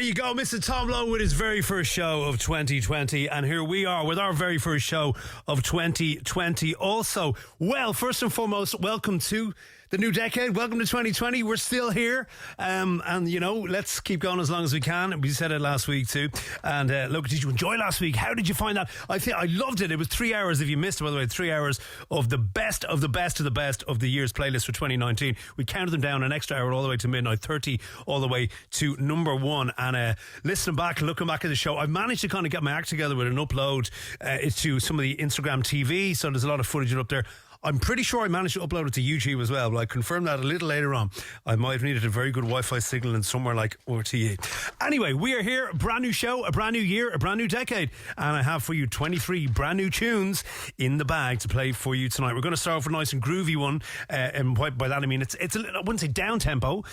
you go, Mr. Tom Lowe with his very first show of 2020. And here we are with our very first show of 2020 also. Well, first and foremost, welcome to the new decade. Welcome to 2020. We're still here. And, you know, let's keep going as long as we can. We said it last week too. And look, did you enjoy last week? How did you find that? I think I loved it. It was 3 hours, if you missed it, by the way, 3 hours of the best of the best of the best of the year's playlist for 2019. We counted them down an extra hour all the way to midnight, 30 all the way to number one. And listening back, looking back at the show, I managed to kind of get my act together with an upload to some of the Instagram TV. So there's a lot of footage up there. I'm pretty sure I managed to upload it to YouTube as well, but I confirmed that a little later on. I might have needed a very good Wi-Fi signal in somewhere like RTE. Anyway, we are here, a brand new show, a brand new year, a brand new decade, and I have for you 23 brand new tunes in the bag to play for you tonight. We're going to start off with a nice and groovy one, and by that I mean it's a little, I wouldn't say down tempo,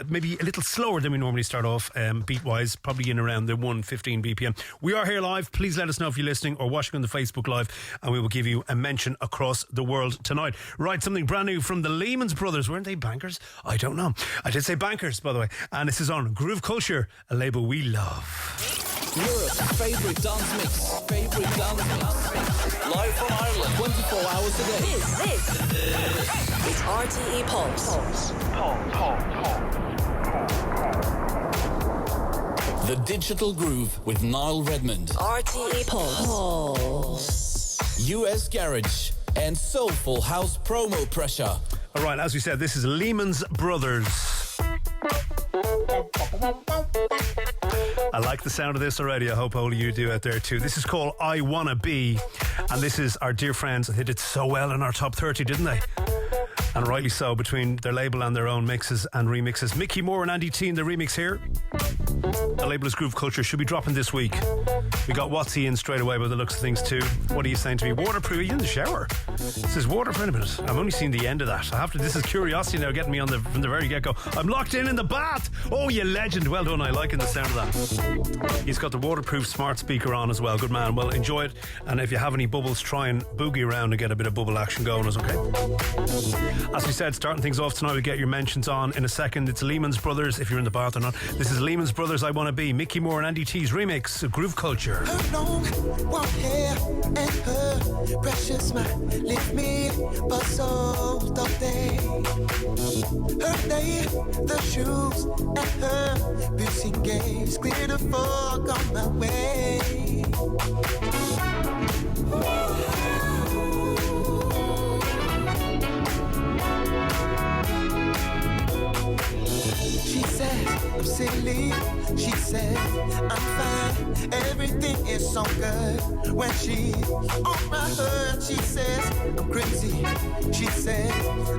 maybe a little slower than we normally start off, beat-wise, probably in around the 115 BPM. We are here live. Please let us know if you're listening or watching on the Facebook Live, and we will give you a mention across the world tonight. Right, something brand new from the Lehman Brothers. Weren't they bankers? I don't know. I did say bankers, by the way. And this is on Groove Culture, a label we love. Europe's favourite dance mix. Live from Ireland, 24 hours a day. This is RTE Pulse. The Digital Groove with Niall Redmond. RTE Pulse. US Garage and Soulful House promo pressure. All right, as we said, this is Lehman Brothers. I like the sound of this already. I hope all of you do out there too. This is called I Wanna Be, and this is our dear friends. They did so well in our top 30, didn't they? And rightly so, between their label and their own mixes and remixes. Micky Moore and Andy T in the remix here. The label is Groove Culture. Should be dropping this week. We got Watsy in straight away by the looks of things too. What are you saying to me? Waterproof? Are you in the shower? This is water for a minute. I've only seen the end of that. I have to. This is curiosity now, getting me on from the very get-go. I'm locked in the bath. Oh, you legend. Well done. I liking the sound of that. He's got the waterproof smart speaker on as well. Good man. Well, enjoy it. And if you have any bubbles, try and boogie around and get a bit of bubble action going. Is okay. As we said, starting things off tonight, we get your mentions on in a second. It's Lehman Brothers, if you're in the bath or not. This is Lehman Brothers, I Wanna Be. Micky Moore and Andy T's remix of Groove Culture. Her long, warm hair and her precious smile leave me but so don't they. Her day, the shoes and her beauty gaze clear the fog on my way. She said I'm silly, she said I'm fine, everything is so good. When she's on my hood, she says I'm crazy, she says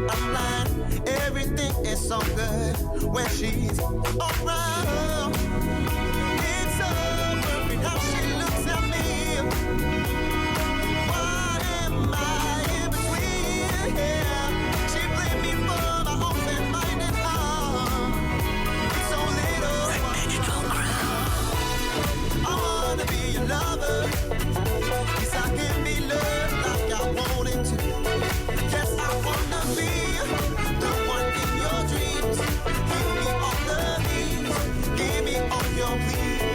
I'm lying, everything is so good. When she's around, it's so perfect how she looks at me. Why am I in between here? She blamed me for my open-minded heart. It's so little. I wanna be your lover. Yes, I can be loved like I wanted to. Yes, I wanna be the one in your dreams. Give me all the needs. Give me all your pleas.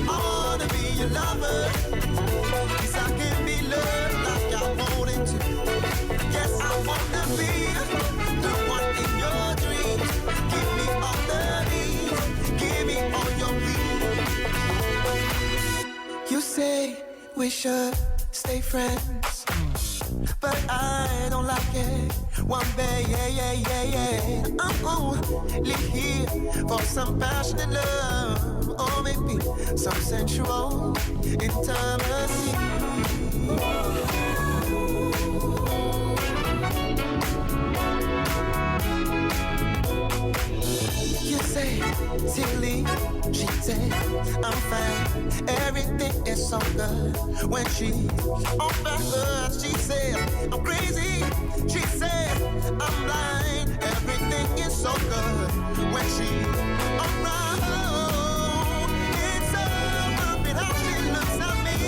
I wanna be your lover. Yes, I can be loved like I wanted to. Yes, I wanna be the one in your dreams. Give me all the needs. Give me all your pleas. You say we should stay friends, but I don't like it. One day, yeah. I'm only here for some passionate love, or maybe some sensual intimacy. You say silly, she said I'm fine, everything is so good. When she's on my hood, she said I'm crazy, she said I'm blind, everything is so good. When she's around, it's so perfect how she looks at me.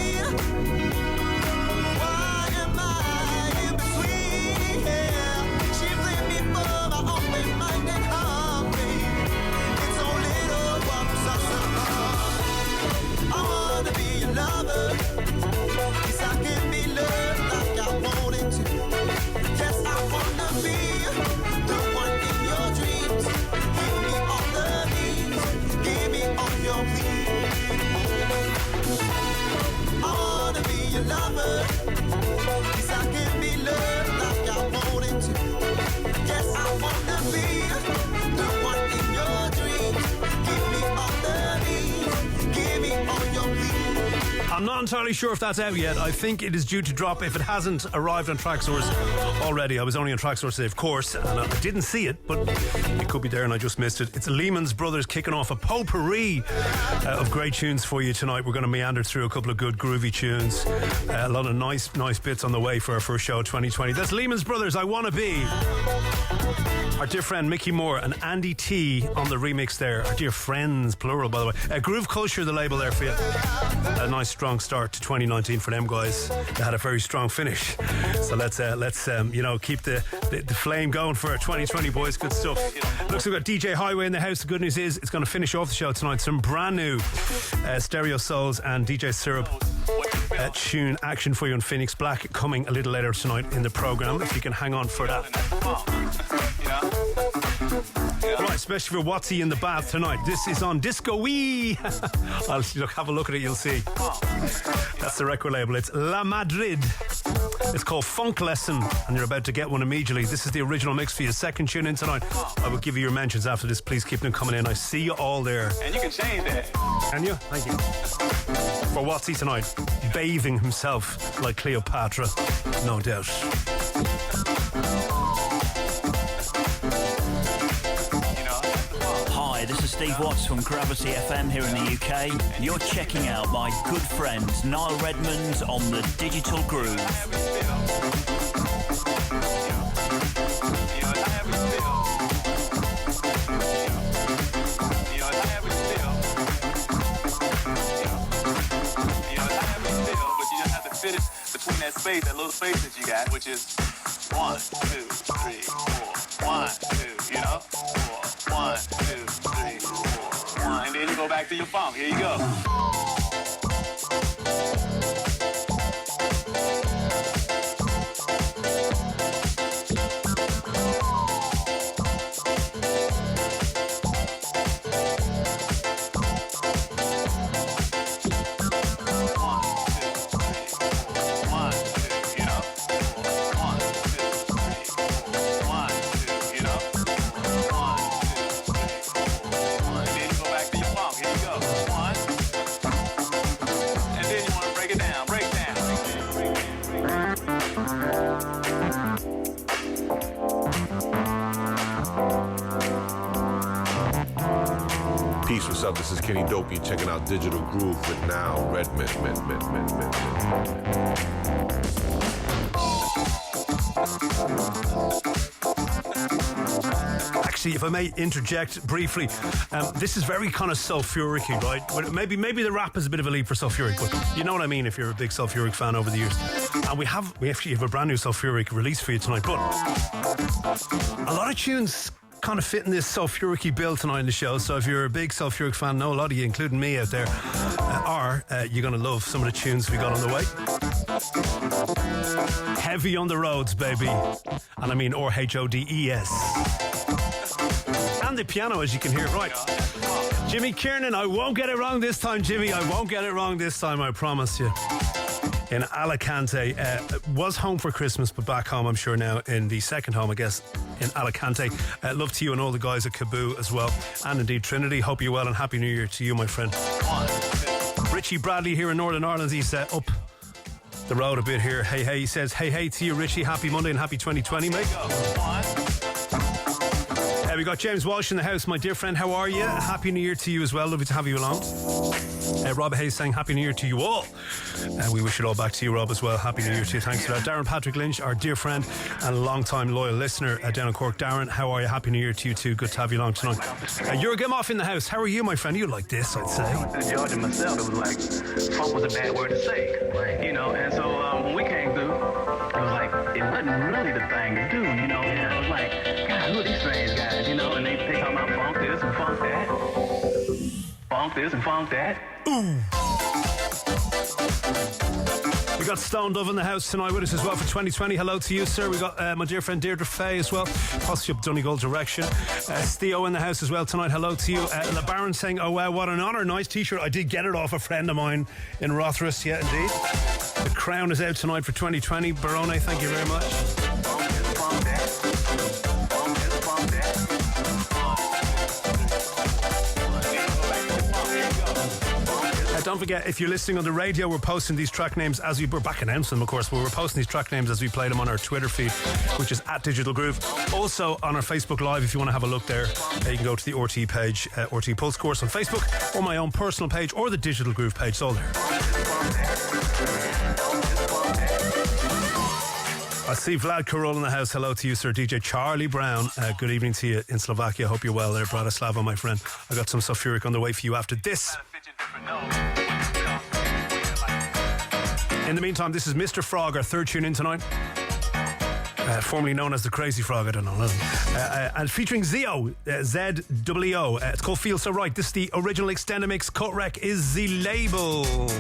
Why am I in between here? She blamed me for my open-minded heart, babe. It's so I'm not entirely sure if that's out yet. I think it is due to drop if it hasn't arrived on Tracksource already. I was only on Tracksource today, of course, and I didn't see it, but it could be there and I just missed it. It's Lehman's Brothers kicking off a potpourri of great tunes for you tonight. We're going to meander through a couple of good groovy tunes. A lot of nice bits on the way for our first show of 2020. That's Lehman's Brothers, I Wanna Be. Our dear friend Micky Moore and Andy T on the remix there. Our dear friends, plural, by the way. Groove Culture, the label there for you. A nice strong start to 2019 for them guys. They had a very strong finish. So let's keep the flame going for 2020, boys. Good stuff. Looks like we've got DJ Highway in the house. The good news is it's going to finish off the show tonight. Some brand new Stereo Souls and DJ Syrup tune action for you on Phoenix Black coming a little later tonight in the programme, if you can hang on for that. Right, especially for Watsy in the bath tonight. This is on discoweey. Have a look at it, you'll see. That's the record label. It's La Madrid. It's called Funk Lesson, and you're about to get one immediately. This is the original mix for your second tune in tonight. I will give you your mentions after this. Please keep them coming in. I see you all there. And you can change that. Can you? Thank you. For Watsy tonight, bathing himself like Cleopatra, no doubt. Hi, this is Steve Watts from Gravity FM here in the UK. You're checking out my good friend Niall Redmond on the Digital Groove. Fit it between that space, that little space that you got, which is 1, 2, 3, 4. 1, 2, you know? 4. 1, 2, 3, 4. 1, and then you go back to your funk. Here you go. What's up? This is Kenny Dopey checking out Digital Groove with Niall Redmond. Actually, if I may interject briefly, this is very kind of sulfuric-y, right? But maybe the rap is a bit of a leap for sulfuric, but you know what I mean if you're a big sulfuric fan over the years. And we actually have a brand new sulfuric release for you tonight, but a lot of tunes kind of fit in this sulfuric-y bill tonight in the show. So if you're a big sulfuric fan, know a lot of you, including me out there, you're going to love some of the tunes we got on the way. Heavy on the roads, baby. And I mean RHODES. And the piano, as you can hear. Right. Jimmy Kiernan, I won't get it wrong this time, Jimmy. I won't get it wrong this time, I promise you. In Alicante. Was home for Christmas, but back home, I'm sure now, in the second home, I guess, in Alicante. Love to you and all the guys at Kaboo as well. And indeed, Trinity. Hope you're well and Happy New Year to you, my friend. Richie Bradley here in Northern Ireland. He's up the road a bit here. Hey, he says, hey to you, Richie. Happy Monday and happy 2020, mate. We got James Walsh in the house, my dear friend. How are you? Happy New Year to you as well. Lovely to have you along. Rob Hayes saying Happy New Year to you all. We wish it all back to you, Rob, as well. Happy New Year to you. Thanks for that. Darren Patrick Lynch, our dear friend and a long-time loyal listener down in Cork. Darren, how are you? Happy New Year to you too. Good to have you along tonight. Jurgen off in the house. How are you, my friend? You like this, I'd say. I went to Georgia myself. It was like, funk was a bad word to say. You know, and so when we came through, it was like, it wasn't really the thing to do, you know. And I was like, God, who are these strange guys, you know? And they talking about funk this and funk that. Funk this and funk that. Ooh. We got Stone Dove in the house tonight with us as well for 2020. Hello to you, sir. We got my dear friend Deirdre Fay as well, possibly up Donegal direction. Theo in the house as well tonight. Hello to you. LeBaron saying, oh wow, what an honour. Nice t-shirt. I did get it off a friend of mine in Rothras. Yeah, indeed. The crown is out tonight for 2020. Barone, thank you very much. Don't forget, if you're listening on the radio, we're posting these track names as we're back announcing them, of course, but we're posting these track names as we play them on our Twitter feed, which is @Digital Groove. Also on our Facebook Live, if you want to have a look there, you can go to the RTE page, RTE Pulse course on Facebook, or my own personal page, or the Digital Groove page. It's all there. I see Vlad Karol in the house. Hello to you, sir. DJ Charlie Brown. Good evening to you in Slovakia. Hope you're well there, Bratislava, my friend. I got some soulfuric on the way for you after this. In the meantime, this is Mr. Frog, our third tune in tonight. Formerly known as the Crazy Frog, I don't know. And featuring Zeeo, Z-W-O. It's called Feel So Right. This is the original extended mix. Cut Rec is the label.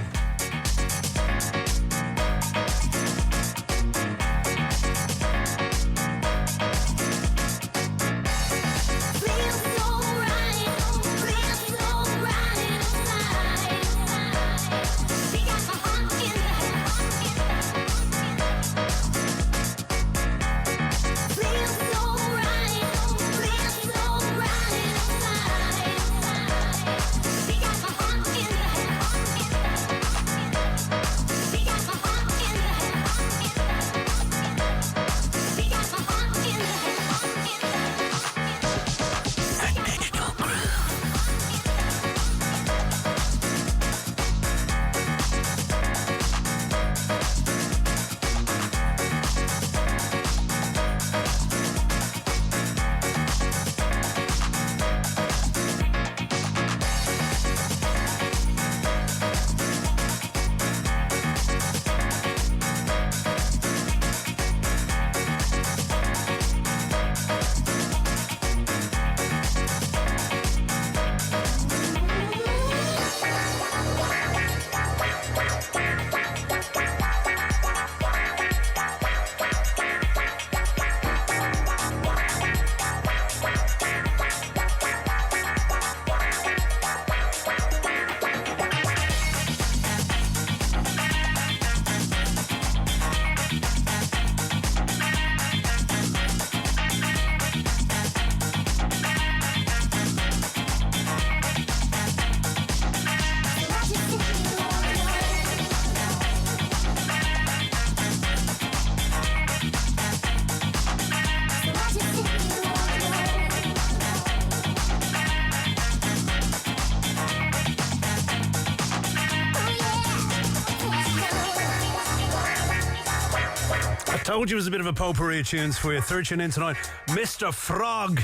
Told you it was a bit of a potpourri of tunes for you. Third tune in tonight, Mr. Frog.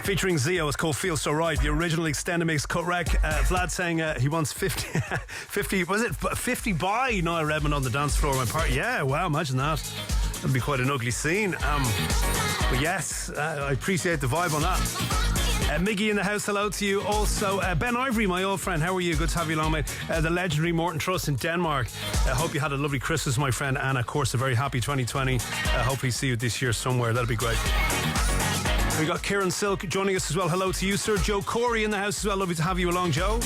Featuring Zeeo, it's called Feel So Right. The original extended mix. Cut Rec. Vlad saying he wants 50, was it 50 by Niall Redmond on the dance floor of my party? Yeah, wow, imagine that. That'd be quite an ugly scene. But yes, I appreciate the vibe on that. Micky in the house, hello to you. Also, Ben Ivory, my old friend, how are you? Good to have you along, mate. The legendary Morton Trust in Denmark. I hope you had a lovely Christmas, my friend, and of course a very happy 2020. I hope we see you this year somewhere. That'll be great. We got Kieran Silk joining us as well. Hello to you, sir. Joe Corey in the house as well. Lovely to have you along, Joe.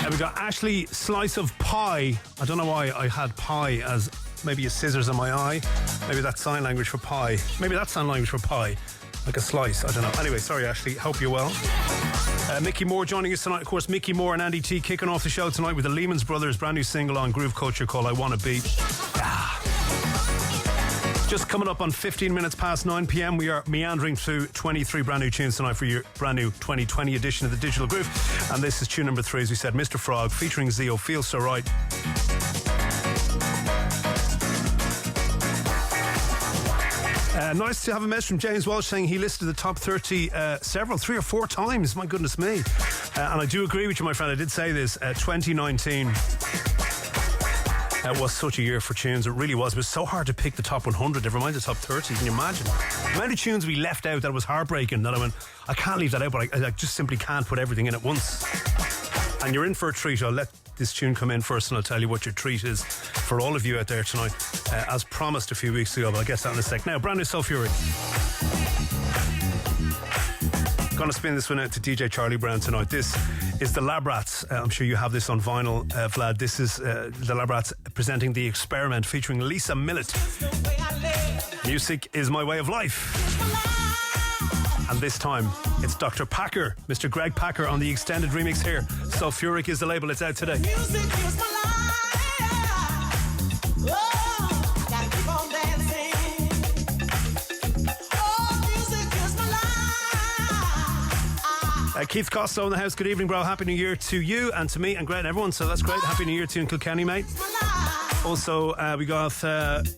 And we got Ashley Slice of Pie. I don't know why I had pie as maybe a scissors in my eye. Maybe that's sign language for pie. Maybe that's sign language for pie. Like a slice, I don't know. Anyway, sorry, Ashley. Hope you're well. Micky Moore joining us tonight. Of course, Micky Moore and Andy T kicking off the show tonight with the Lehman's Brothers' brand new single on Groove Culture called I Wanna Be. Just coming up on 15 minutes past 9 p.m. We are meandering through 23 brand new tunes tonight for your brand new 2020 edition of the Digital Groove. And this is tune number 3, as we said, Mr. Frog featuring Zeeo, Feel So Right. Nice to have a message from James Walsh saying he listed the top 30 3 or 4 times. My goodness me. And I do agree with you, my friend. I did say this. 2019 was such a year for tunes. It really was. It was so hard to pick the top 100, never mind the top 30. Can you imagine? The amount of tunes we left out that was heartbreaking. That I went, I can't leave that out, but I just simply can't put everything in at once. And you're in for a treat. I'll let this tune come in first and I'll tell you what your treat is for all of you out there tonight, as promised a few weeks ago, but I'll get that in a sec. Now, brand new Soulfuric. Gonna spin this one out to DJ Charlie Brown tonight. This is the Lab Rats. I'm sure you have this on vinyl, Vlad. This is the Lab Rats presenting The Experiment featuring Lisa Millett. Music is my way of life. And this time, it's Dr. Packer, Mr. Greg Packer on the extended remix here. Soulfuric is the label, it's out today. Music is my life. Oh, I gotta keep on dancing. Oh, music is my life. Keith Costo in the house. Good evening, bro. Happy New Year to you and to me and great everyone. So that's great. Happy New Year to you in Kilkenny, mate. Also, we got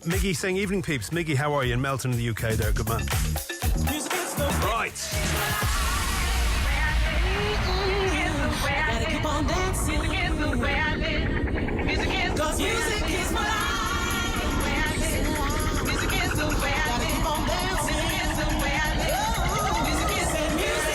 Micky saying evening, peeps. Micky, how are you in Melton in the UK there? Good man. Right. Gotta keep on dancing. Cause music is my life. Music is the way I live. Gotta keep on dancing. Music is the way I live. Music is the music.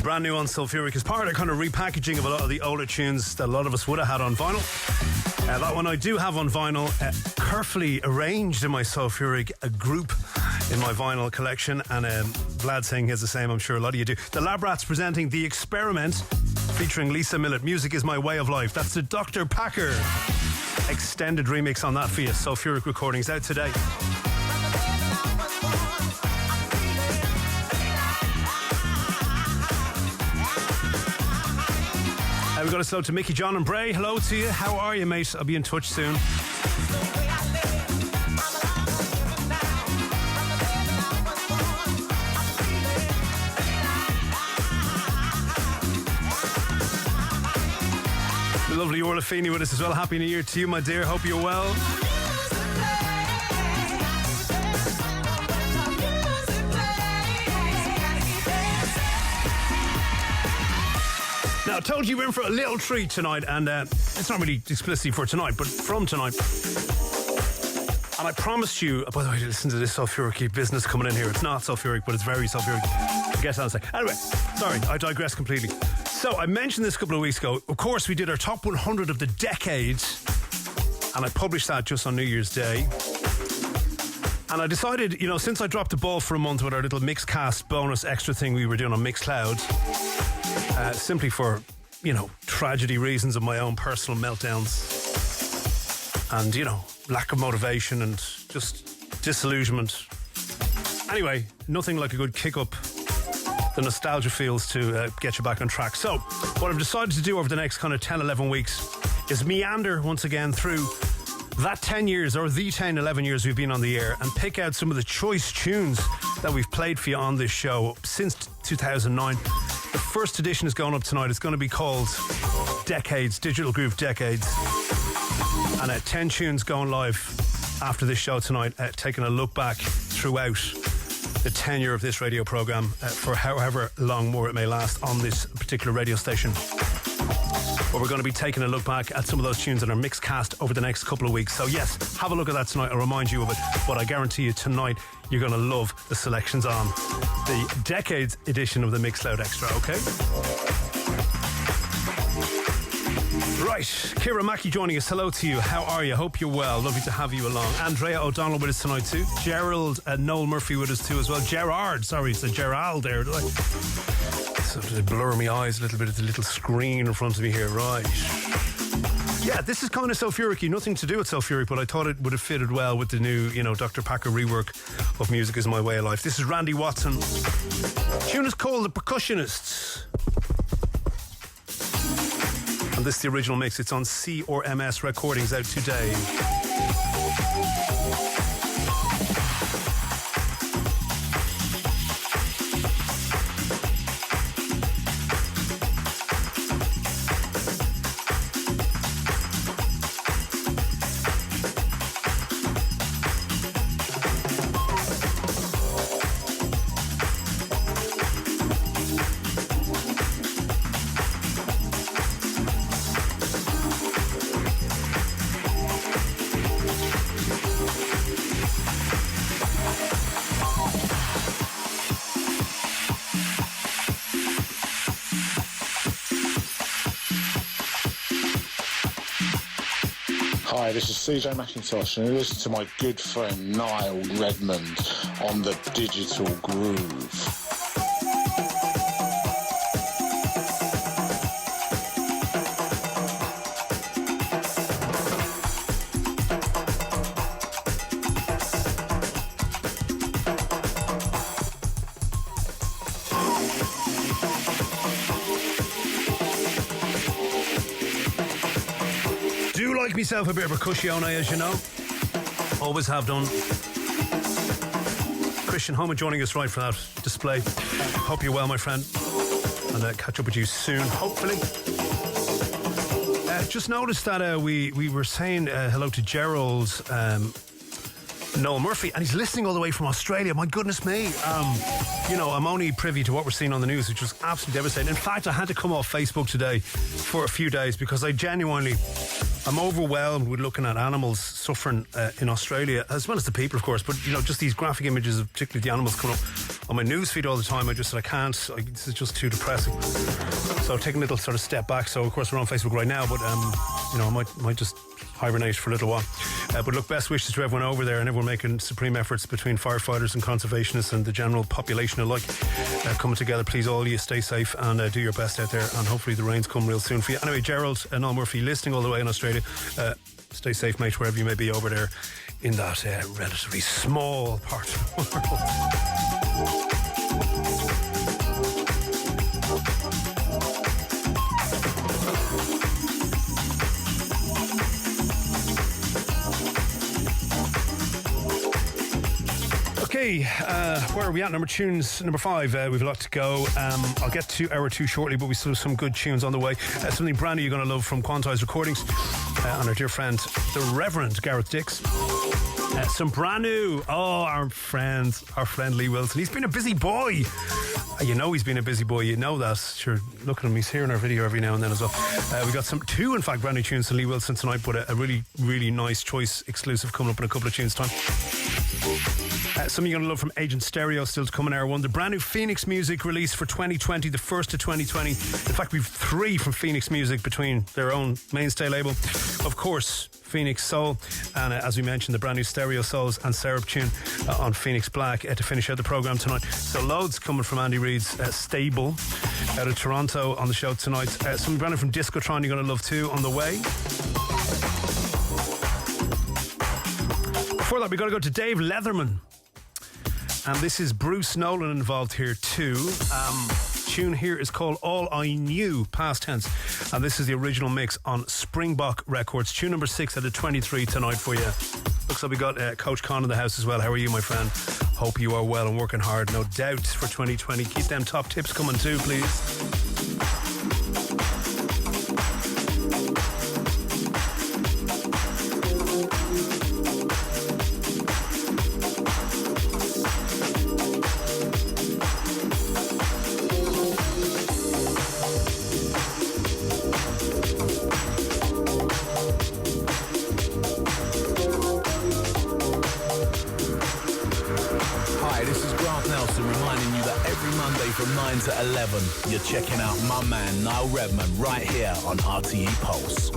Brand new on Soulfuric is part of kind of repackaging of a lot of the older tunes that a lot of us would have had on vinyl. That one I do have on vinyl, carefully arranged in my Soulfuric group in my vinyl collection, and Vlad saying he has the same, I'm sure a lot of you do. The Lab Rats presenting The Experiment featuring Lisa Millett. Music is my way of life. That's the Dr. Packer extended remix on that for you. Soulfuric recordings out today. We've got a slow to Micky, John and Bray. Hello to you. How are you, mate? I'll be in touch soon. The lovely Orla Feeney with us as well. Happy New Year to you, my dear. Hope you're well. Now, I told you we're in for a little treat tonight, and it's not really explicitly for tonight, but from tonight. And I promised you, by the way, listen to this sulfuric business coming in here. It's not sulfuric, but it's very sulfuric. I guess I'll say. Anyway, sorry, I digress completely. So, I mentioned this a couple of weeks ago. Of course, we did our top 100 of the decades, and I published that just on New Year's Day. And I decided, since I dropped the ball for a month with our little Mixcast bonus extra thing we were doing on Mixcloud, simply for, tragedy reasons of my own personal meltdowns and, lack of motivation and just disillusionment. Anyway, nothing like a good kick up the nostalgia feels to get you back on track. So, what I've decided to do over the next kind of 10, 11 weeks is meander once again through that 10 years or the 10, 11 years we've been on the air and pick out some of the choice tunes that we've played for you on this show since 2009. The first edition is going up tonight. It's going to be called Decades, Digital Groove Decades. And 10 tunes going live after this show tonight, taking a look back throughout the tenure of this radio programme for however long more it may last on this particular radio station. But we're going to be taking a look back at some of those tunes in our Mixcast over the next couple of weeks. So yes, have a look at that tonight. I'll remind you of it. But I guarantee you tonight, you're going to love the selections on the Decades edition of the Mixcloud Extra, okay? Right, Ciara Mackey joining us. Hello to you. How are you? Hope you're well. Lovely to have you along. Andrea O'Donnell with us tonight too. Gerald Noel Murphy with us too as well. Gerard, sorry, it's a Gerald there. So to blur my eyes a little bit at the little screen in front of me here. Right. Yeah, this is kind of sulfuric-y. Nothing to do with sulfuric, but I thought it would have fitted well with the new, Dr. Packer rework of Music Is My Way of Life. This is Randy Watson. The tune is called The Percussionists. And this is the original mix. It's on CRMS Recordings, out today. Hi, this is CJ McIntosh, and you listen to my good friend Niall Redmond on the Digital Groove. Myself a bit of percussion, as you know. Always have done. Christian Homan joining us right for that display. Hope you're well, my friend. And catch up with you soon, hopefully. Just noticed that we were saying hello to Gerald Noel Murphy, and he's listening all the way from Australia. My goodness me. I'm only privy to what we're seeing on the news, which was absolutely devastating. In fact, I had to come off Facebook today for a few days because I'm overwhelmed with looking at animals suffering in Australia, as well as the people, of course. But, just these graphic images of particularly the animals coming up on my newsfeed all the time. I just said, this is just too depressing. So taking a little sort of step back. So, of course, we're on Facebook right now, but, I might just hibernate for a little while. But look, best wishes to everyone over there and everyone making supreme efforts between firefighters and conservationists and the general population alike coming together. Please, all of you, stay safe and do your best out there, and hopefully the rains come real soon for you. Anyway, Gerald and Noel Murphy listening all the way in Australia. Stay safe, mate, wherever you may be over there in that relatively small part of the world. Okay, where are we at? Number 5. We've a lot to go. I'll get to hour 2 shortly, but we still have some good tunes on the way. Something brand new you're going to love from Quantize Recordings and our dear friend, the Reverend Gareth Dix. Some brand new. Oh, our friend Lee Wilson. He's been a busy boy. You know he's been a busy boy. You know that. Sure, look at him. He's here in our video every now and then as well. We got two, in fact, brand new tunes to Lee Wilson tonight, but a really, really nice choice exclusive coming up in a couple of tunes' time. Some of you are going to love from Agent Stereo, still to come in hour one. The brand new Phoenix Music release for 2020, the first of 2020. In fact, we've three from Phoenix Music between their own mainstay label. Of course, Phoenix Soul, and as we mentioned, the brand new Stereo Souls and Syrup tune on Phoenix Black to finish out the programme tonight. So loads coming from Andy Reid's Stable out of Toronto on the show tonight. Some brand new from Discotron you're going to love too on the way. Before that, we got to go to Dave Leatherman. And this is Bruce Nolan involved here too. Tune here is called All I Knew, past tense. And this is the original mix on Springbok Records. Tune number 6 out of 23 tonight for you. Looks like we got Coach Con in the house as well. How are you, my friend? Hope you are well and working hard, no doubt, for 2020. Keep them top tips coming too, please. From 9 to 11, you're checking out my man Niall Redmond right here on RTE Pulse.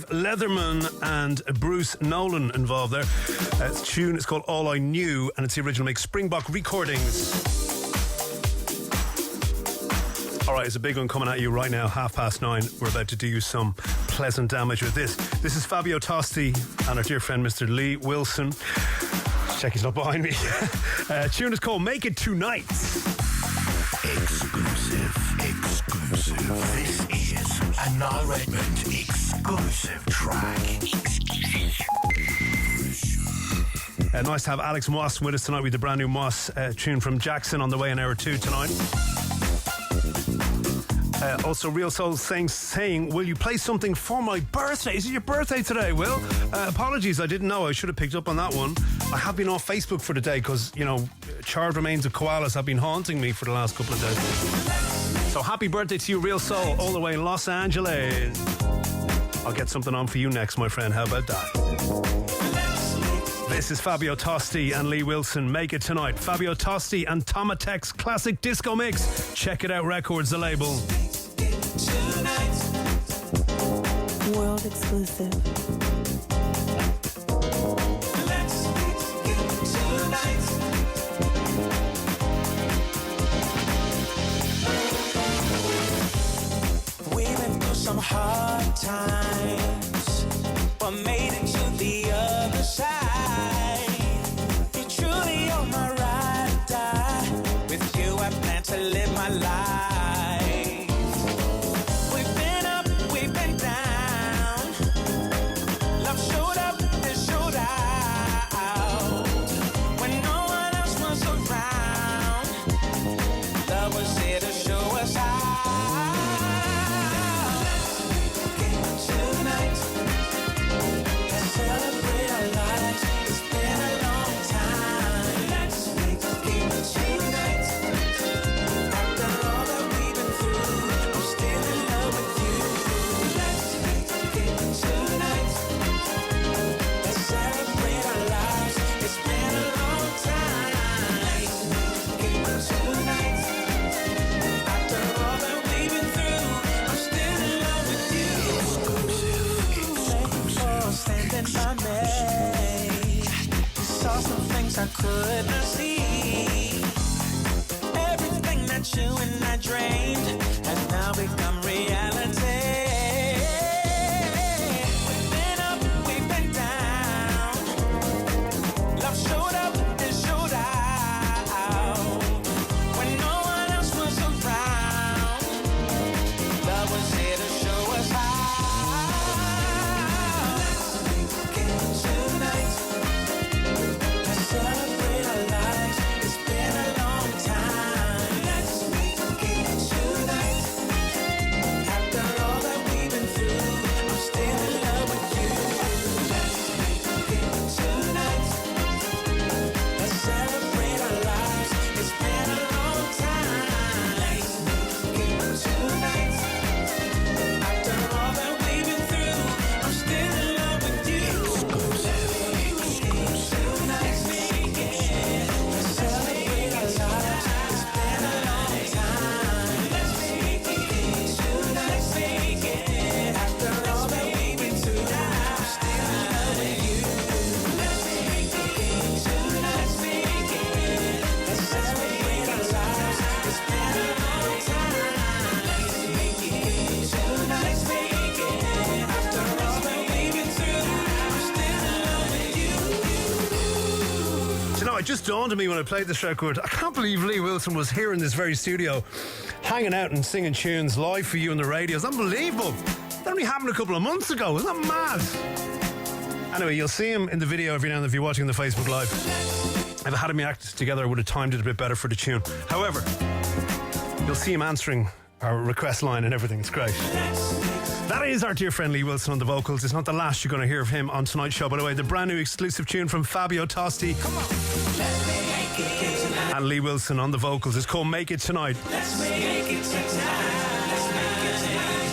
5, Leatherman and Bruce Nolan involved there. It's tune is called All I Knew, and it's the original mix, Springbok Recordings. All right, it's a big one coming at you right now, 9:30. We're about to do you some pleasant damage with this. This is Fabio, Tosti, and our dear friend Mr. Lee Wilson. Check he's not behind me. Tune is called Make It Tonight. Exclusive. This is a Niall Redmond exclusive track. Nice to have Alex Moss with us tonight with the brand new Moss tune from Jackson on the way in hour 2 tonight. Also, Real Soul saying, will you play something for my birthday? Is it your birthday today, Will? Apologies, I didn't know. I should have picked up on that one. I have been off Facebook for the day because, charred remains of koalas have been haunting me for the last couple of days. So happy birthday to you, Real Soul, all the way in Los Angeles. I'll get something on for you next, my friend. How about that? This is Fabio, Tosti and Lee Wilson. Make It Tonight. Fabio, Tosti and Tomateck's classic disco mix. Check it out, Records, the label. World exclusive. We've been through some hard times, but made it to the other side. You're truly on my ride or die. With you I plan to live my life. We've been up, we've been down. Love showed up and showed out. When no one else was around, love was here to show us how. Tonight, let's celebrate our lives. It's been a long time. Let's make it tonight. After all that we've been through, I'm still in love with you. Let's make it tonight. Let's celebrate our lives. It's been a long time. Let's make it tonight. After all that we've been through, I'm still in love with you. Standing by me, you saw some things I could not see. Everything that you and I dreamed has now become reality. We've been up, we've been down. Love showed up and showed out. When no one else was around, love was here to show us how. Tonight, let's celebrate our lives. It's been a long time. Let's make it tonight. After all that we've been through, I'm still in love with you. Let's make it tonight. Let's celebrate our lives. It's been a long time. Let's make it tonight. After all that we've been through, I'm still in love with you. It just dawned on me when I played this record. I can't believe Lee Wilson was here in this very studio, hanging out and singing tunes live for you on the radio. It's unbelievable. That only happened a couple of months ago. Isn't that mad? Anyway, you'll see him in the video every now and then if you're watching the Facebook Live. If I had him act together, I would have timed it a bit better for the tune. However, you'll see him answering our request line and everything. It's great. That is our dear friend Lee Wilson on the vocals. It's not the last you're going to hear of him on tonight's show. By the way, the brand new exclusive tune from Fabio, Tosti and Lee Wilson on the vocals. It's called Make It Tonight. Let's make it tonight. Let's make it tonight.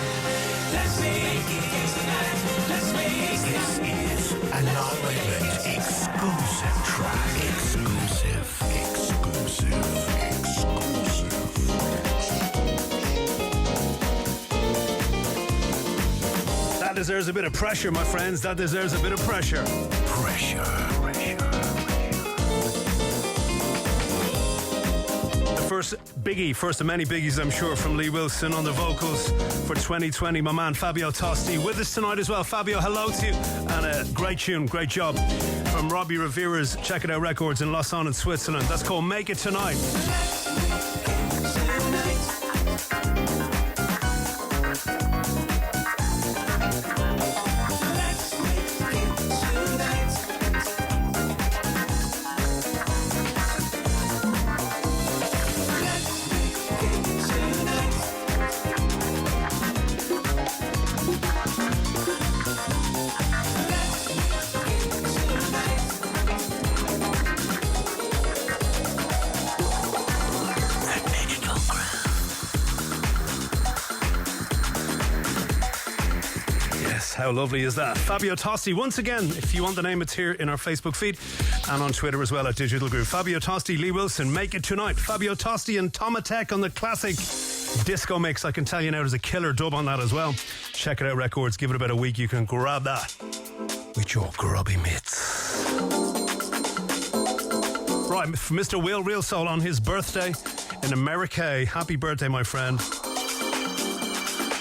Let's make it tonight. Let's make it tonight. This is a Niall Redmond exclusive track. Exclusive. deserves a bit of pressure, my friends. That deserves a bit of pressure. Pressure. First of many biggies, I'm sure, from Lee Wilson on the vocals for 2020. My man Fabio Tosti with us tonight as well. Fabio, hello to you. And a great tune, great job from Robbie Rivera's Check It Out Records in Lausanne in Switzerland. That's called Make It Tonight. How lovely is that? Fabio Tosti, once again, if you want the name, it's here in our Facebook feed and on Twitter as well at Digital Groove. Fabio Tosti, Lee Wilson, Make It Tonight. Fabio Tosti and Tomateck on the classic disco mix. I can tell you now there's a killer dub on that as well. Check It Out Records. Give it about a week. You can grab that with your grubby mitts. Right, Mr. Will Real Soul on his birthday in America. Happy birthday, my friend.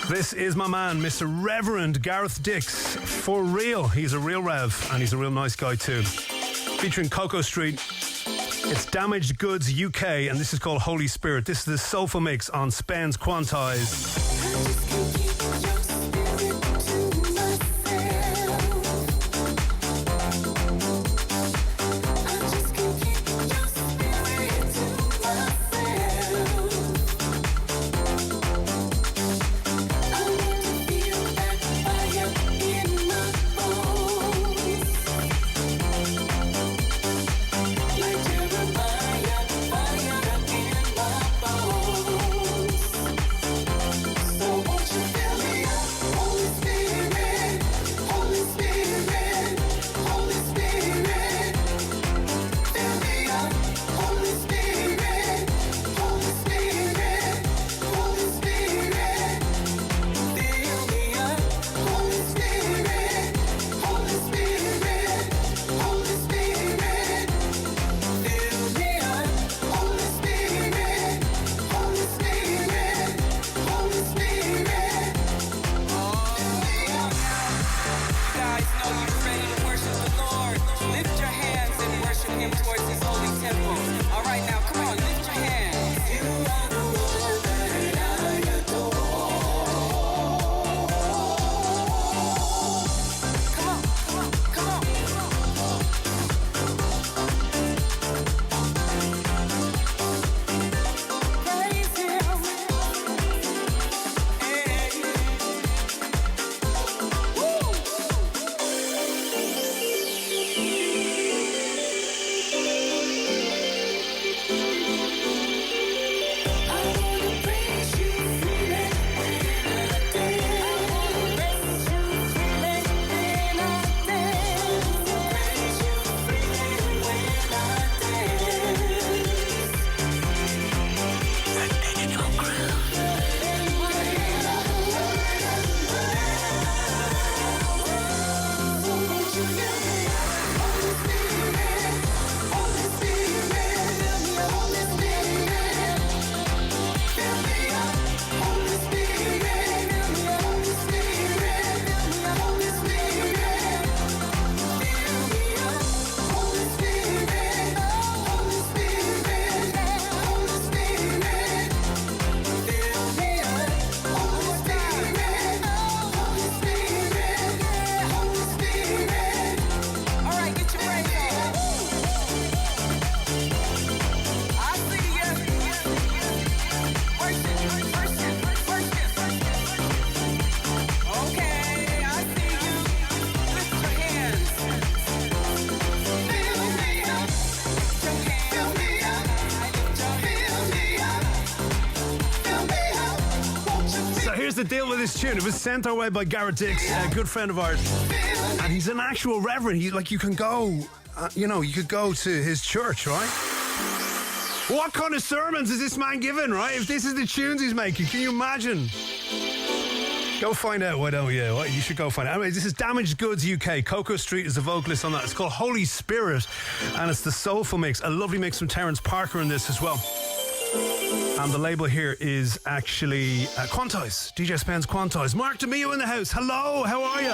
This is my man, Mr. Reverend Gareth Dix. For real. He's a real rev, and he's a real nice guy too. Featuring Coco Street. It's Damaged Goods UK, and this is called Holy Spirit. This is the Soulful mix on Spen's Quantize. The deal with this tune, it was sent our way by Garrett Dix, a good friend of ours, and he's an actual reverend. You can go, you could go to his church, right? What kind of sermons is this man giving, right? If this is the tunes he's making, can you imagine? Go find out, why don't you? You should go find out. Anyway, this is Damaged Goods UK. Coco Street is the vocalist on that. It's called Holy Spirit, and it's the Soulful mix. A lovely mix from Terence Parker in this as well. And the label here is actually Quantize. DJ Spen's Quantize. Mark DeMeo in the house. Hello, how are you?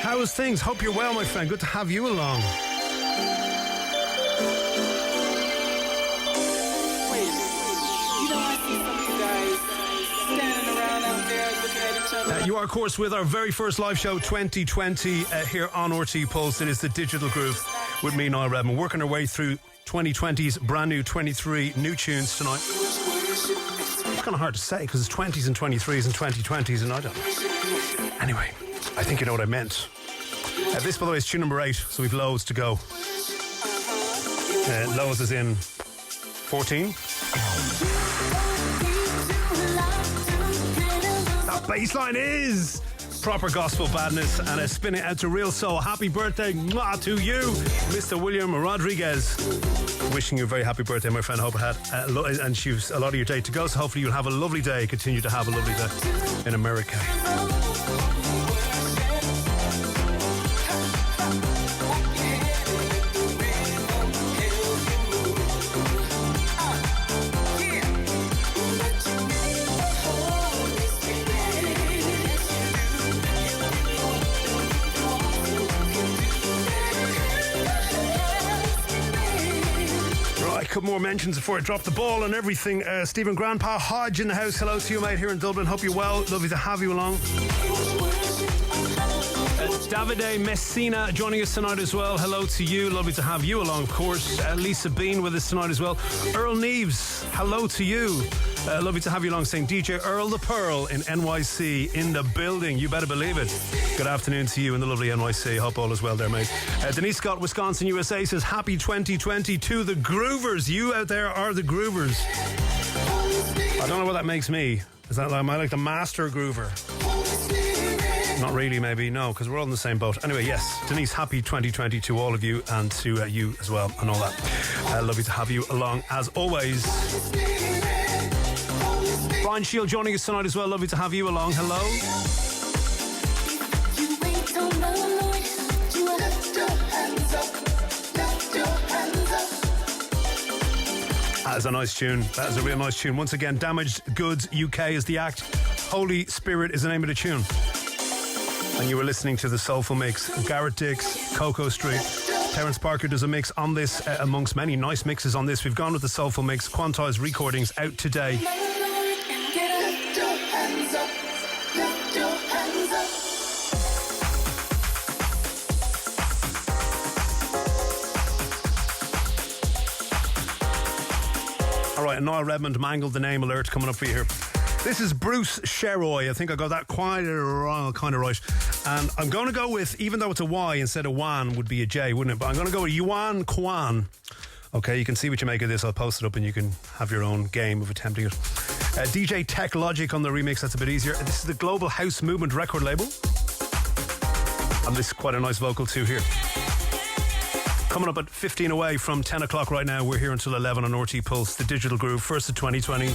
How is things? Hope you're well, my friend. Good to have you along. You are, of course, with our very first live show 2020 here on RTE Pulse. It is the Digital Groove with me, Niall Redmond, working our way through 2020's brand new 23 new tunes tonight. It's kind of hard to say because it's 20s and 23s and 2020s and I don't know. Anyway, I think you know what I meant. This, by the way, is tune number 8, so we've loads to go. Loads as in 14. That bass line is proper gospel badness and a spin it out to real soul. Happy birthday to you, Mr. William Rodriguez. Wishing you a very happy birthday, my friend. Hope it had and you've a lot of your day to go, so hopefully you'll have a lovely day. Continue to have a lovely day in America. Couple more mentions before I drop the ball and everything. Stephen Grandpa Hodge in the house. Hello to you, mate, here in Dublin. Hope you're well. Lovely to have you along. Davide Messina joining us tonight as well. Hello to you. Lovely to have you along, of course. Lisa Bean with us tonight as well. Earl Neves, hello to you. Lovely to have you along, saying DJ Earl the Pearl in NYC in the building. You better believe it. Good afternoon to you in the lovely NYC. Hope all is well there, mate. Denise Scott, Wisconsin, USA says happy 2020 to the Groovers. You out there are the Groovers. I don't know what that makes me. Is that am I like the master groover? Not really, maybe. No, because we're all in the same boat. Anyway, yes, Denise, happy 2020 to all of you and to you as well and all that. Lovely to have you along as always. Brian Shield joining us tonight as well. Lovely to have you along. Hello. That is a nice tune. That is a real nice tune. Once again, Damaged Goods UK is the act. Holy Spirit is the name of the tune. And you were listening to the Soulful mix. Garrett Dix, Coco Street. Terence Parker does a mix on this, amongst many nice mixes on this. We've gone with the Soulful mix. Quantize recordings out today. All right, Niall Redmond mangled the name alert coming up for you here. This is Bruce Sheroy. I think I got that kind of right. And I'm going to go with, even though it's a Y instead of Wan would be a J, wouldn't it? But I'm going to go with Yuan Quan. Okay, you can see what you make of this. I'll post it up and you can have your own game of attempting it. DJ TeckLogix on the remix. That's a bit easier. This is the Global House Movement record label. And this is quite a nice vocal too here. Coming up at 15 away from 10 o'clock right now. We're here until 11 on RTE Pulse, the Digital Groove, first of 2020.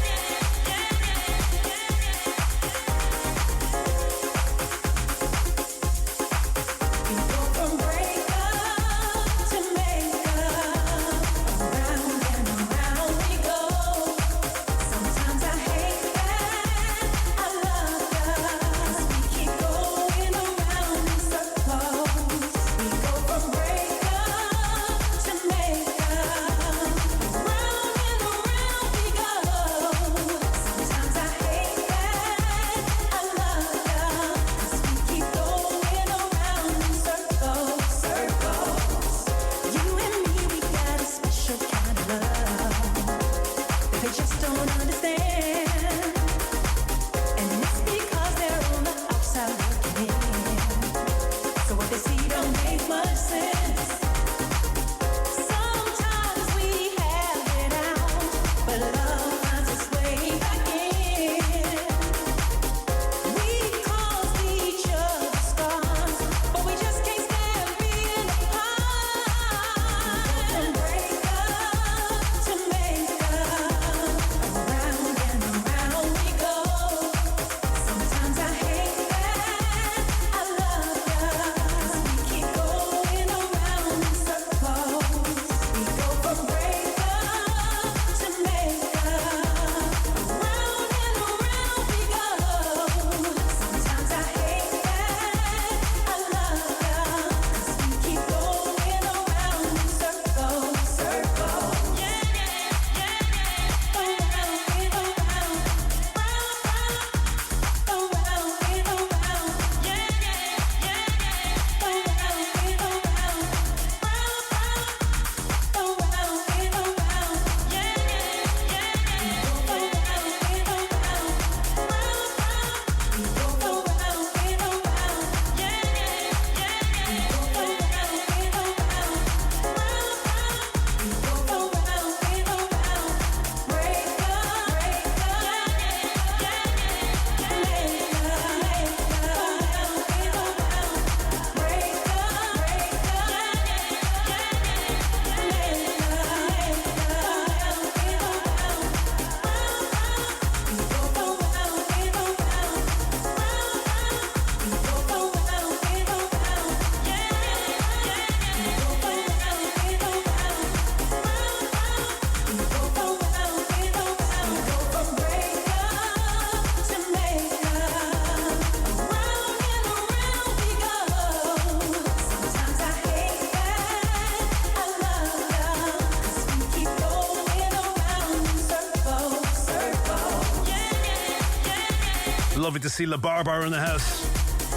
Lovely to see La Barbar in the house.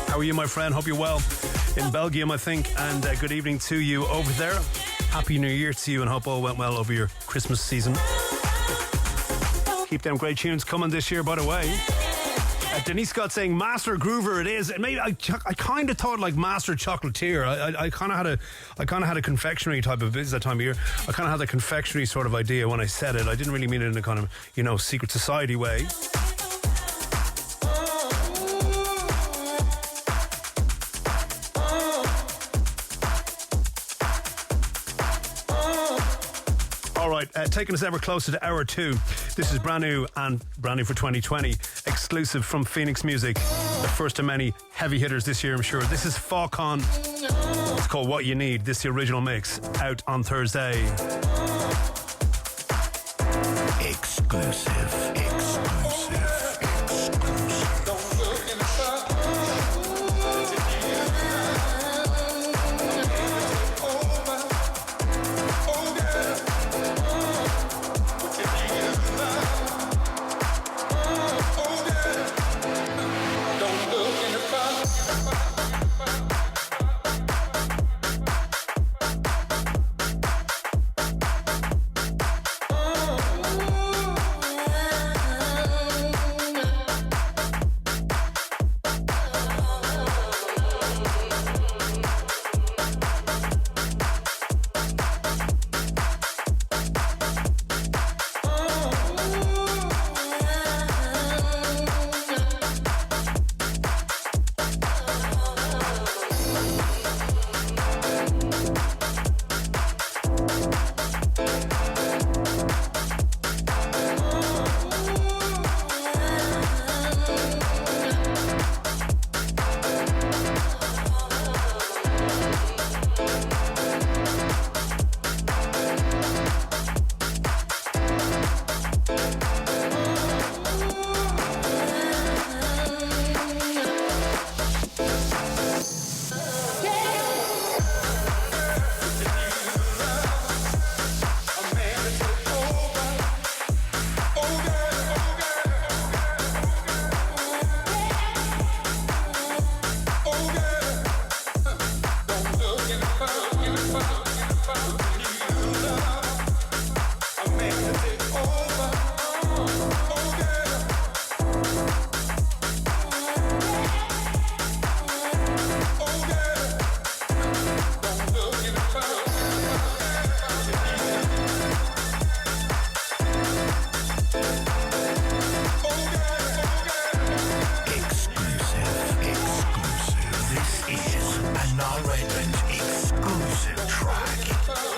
How are you, my friend? Hope you're well. In Belgium, I think. And good evening to you over there. Happy New Year to you, and hope all went well over your Christmas season. Keep them great tunes coming this year, by the way. Denise Scott saying Master Groover it is. Maybe I kind of thought like Master Chocolatier. I kind of had a confectionery type of business that time of year. I kind of had a confectionery sort of idea when I said it. I didn't really mean it in a kind of secret society way. Taking us ever closer to hour 2. This is brand new for 2020. Exclusive from Phoenix Music. The first of many heavy hitters this year, I'm sure. This is Falcon. It's called What You Need. This is the original mix. Out on Thursday. Exclusive.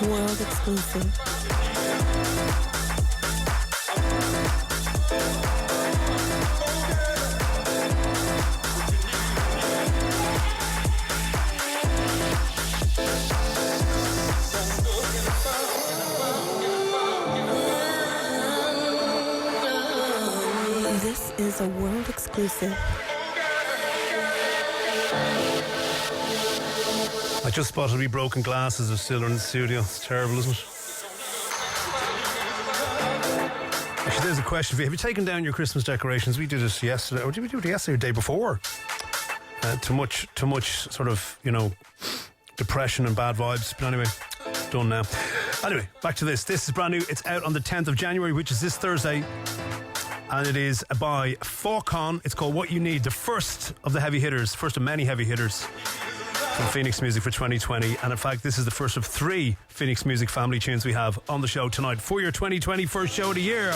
World exclusive. This is a world exclusive. I just spotted wee broken glasses of Stiller in the studio. It's terrible, isn't it? Actually, there's a question for you. Have you taken down your Christmas decorations? We did it yesterday. Or did we do it yesterday or the day before? Too much sort of, depression and bad vibes. But anyway, done now. Anyway, back to this. This is brand new. It's out on the 10th of January, which is this Thursday. And it is by Falcon. It's called What You Need. The first of the heavy hitters. First of many heavy hitters from Phoenix Music for 2020. And in fact, this is the first of 3 Phoenix Music family tunes we have on the show tonight for your 2020 first show of the year.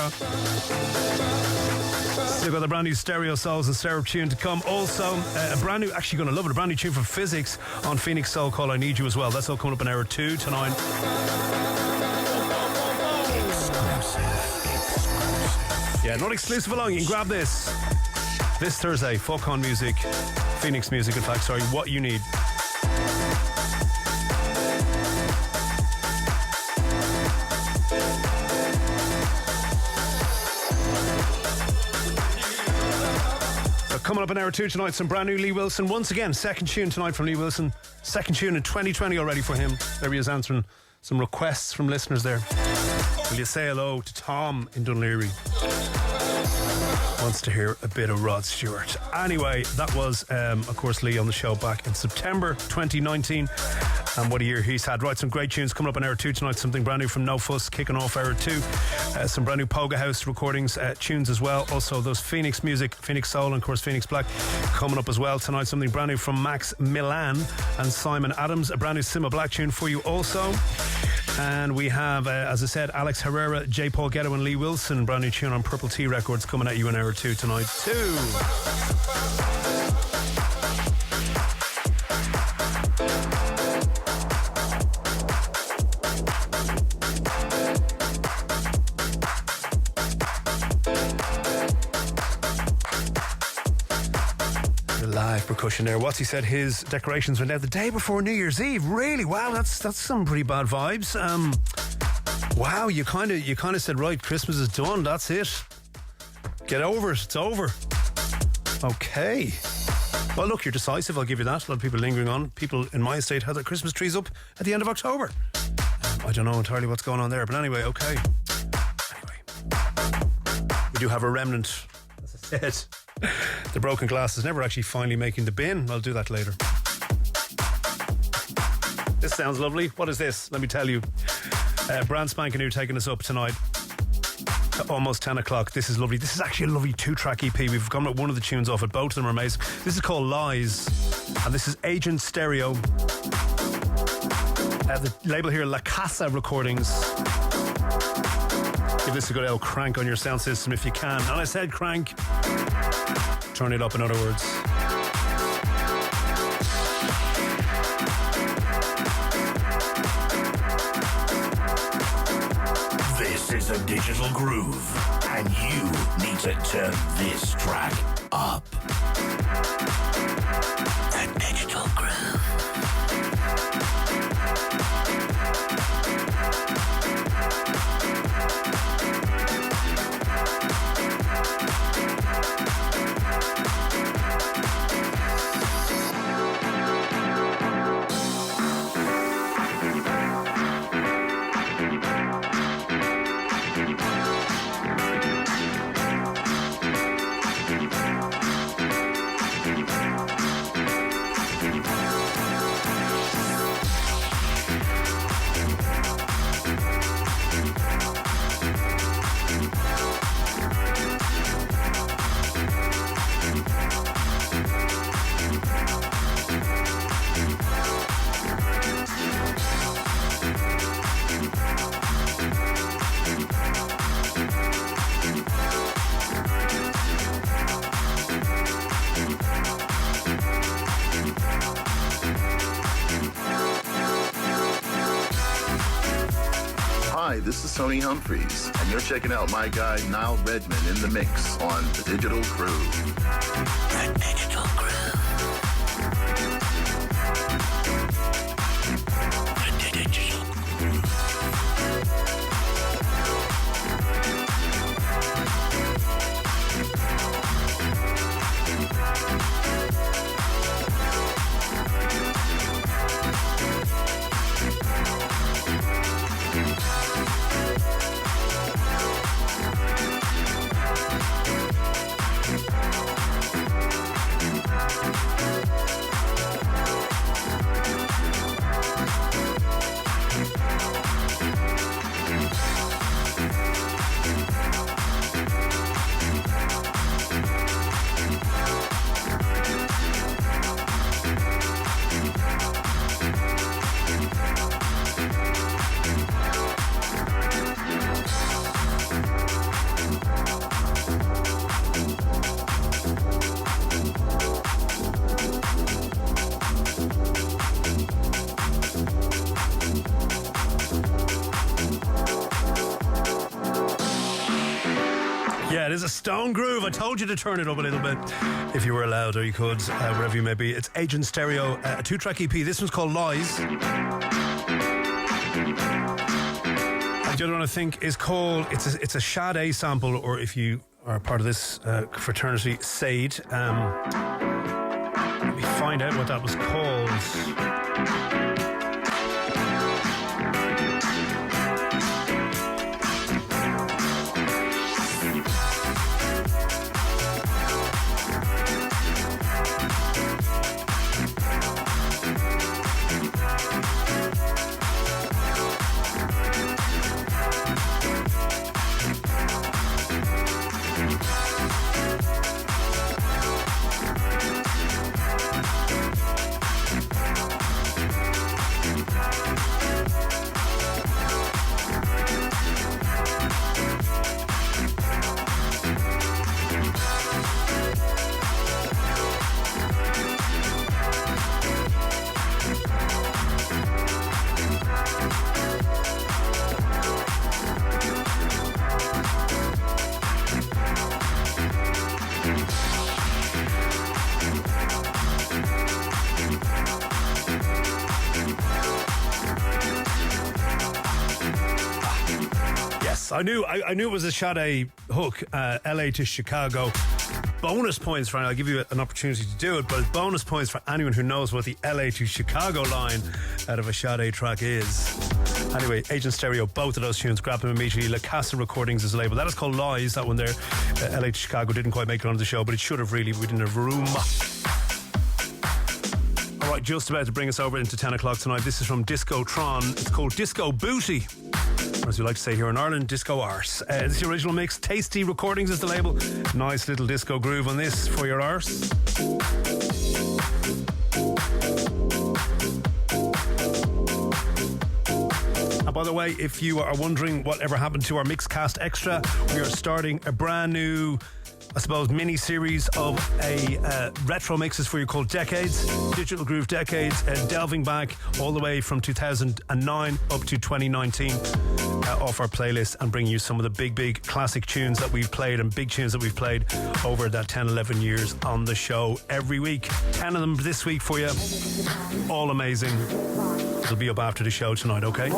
Still got a brand new Stereo Souls and Syrup tune to come. Also, a brand new, actually going to love it, a brand new tune from Physics on Phoenix Soul called I Need You as well. That's all coming up in hour 2 tonight. Yeah, not exclusive alone. You can grab this Thursday. Falcon Music, Phoenix Music, in fact, sorry, What You Need. Coming up in hour 2 tonight, some brand new Lee Wilson. Once again, second tune tonight from Lee Wilson. Second tune in 2020 already for him. There he is answering some requests from listeners there. Will you say hello to Tom in Dunleary? Wants to hear a bit of Rod Stewart. Anyway, that was, of course, Lee on the show back in September 2019. And what a year he's had. Right, some great tunes coming up in hour 2 tonight. Something brand new from No Fuss kicking off hour 2. Some brand new Poga House recordings, tunes as well. Also those Phoenix music, Phoenix Soul and of course Phoenix Black coming up as well tonight. Something brand new from Max Milan and Simon Adams. A brand new Sima Black tune for you also. And we have, as I said, Alex Herrera, J. Paul Getto and Lee Wilson. Brand new tune on Purple Tea Records coming at you in hour 2 tonight too. Live percussion there. What's he said his decorations went out the day before New Year's Eve. Really? Wow, that's some pretty bad vibes. Wow, you kind of said, right, Christmas is done. That's it. Get over it. It's over. Okay. Well, look, you're decisive. I'll give you that. A lot of people lingering on. People in my estate had their Christmas trees up at the end of October. I don't know entirely what's going on there, but anyway, okay. Anyway, we do have a remnant, as I said. The broken glass is never actually finally making the bin. I'll do that later. This sounds lovely. What is this? Let me tell you. Brand spanking new taking us up tonight. Almost 10 o'clock. This is lovely. This is actually a lovely 2-track EP. We've gone with one of the tunes off it. Both of them are amazing. This is called Lies. And this is Agent Stereo. The label here, La Casa Recordings. Give this a good old crank on your sound system if you can. And I said crank. Turn it up, in other words. This is a digital groove, and you need to turn this track up. The digital groove. This is Tony Humphreys, and you're checking out my guy Niall Redmond in the mix on The Digital Groove. The Digital Groove. The Digital Groove. It is a stone groove. I told you to turn it up a little bit if you were allowed, or you could, wherever you may be. It's Agent Stereo, a 2-track EP. This one's called Lies. And the other one I think is called, it's a Sade sample, or if you are part of this fraternity, Sade. Let me find out what that was called. I knew it was a Sade hook, LA to Chicago. Bonus points for, I'll give you an opportunity to do it, but bonus points for anyone who knows what the LA to Chicago line out of a Sade track is. Anyway, Agent Stereo, both of those tunes, grab them immediately. La Casa Recordings is the label. That is called Lies, that one there. LA to Chicago didn't quite make it onto the show, but it should have really. We didn't have room. All right, just about to bring us over into 10 o'clock tonight. This is from Disco Tron. It's called Disco Booty. Or as we like to say here in Ireland, Disco Arse. This is the original mix. Tasty Recordings is the label. Nice little disco groove on this for your arse. And by the way, if you are wondering whatever happened to our Mixcast Extra, we are starting a brand new, I suppose, mini-series of retro mixes for you called Decades, Digital Groove Decades, delving back all the way from 2009 up to 2019 off our playlist and bringing you some of the big classic tunes that we've played and big tunes that we've played over that 10-11 years on the show every week. 10 of them this week for you. All amazing. It'll be up after the show tonight, okay?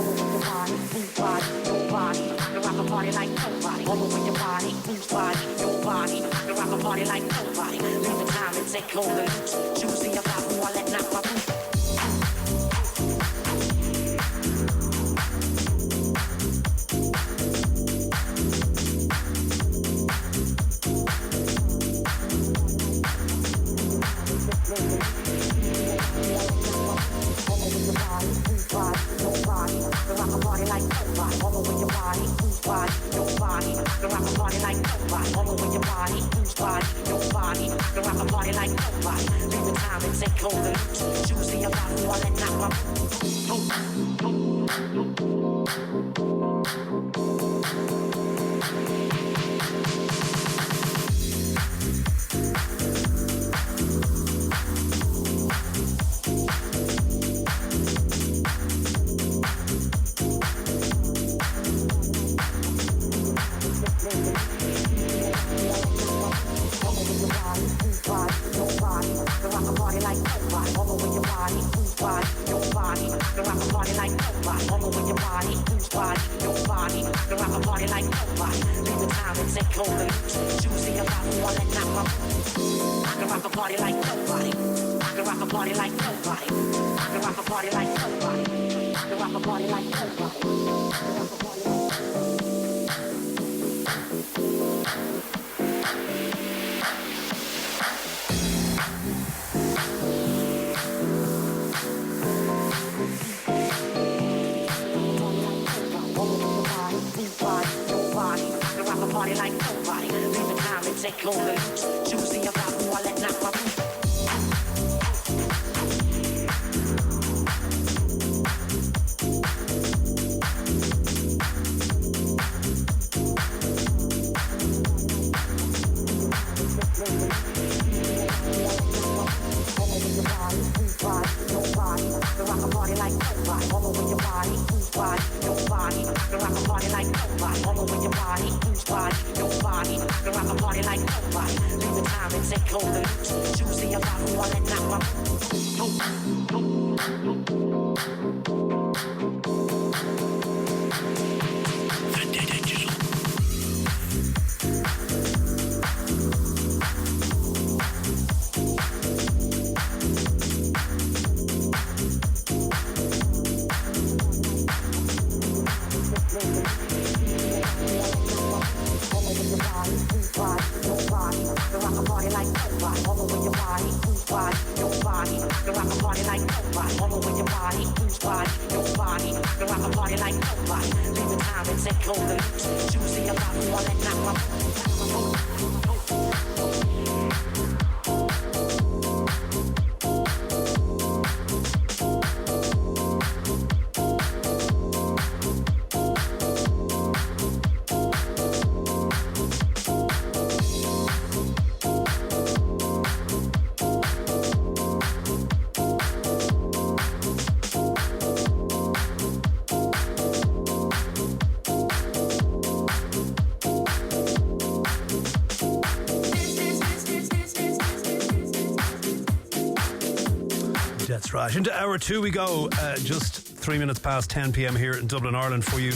Right, into hour two we go, just 3 minutes past 10 p.m. here in Dublin, Ireland for you.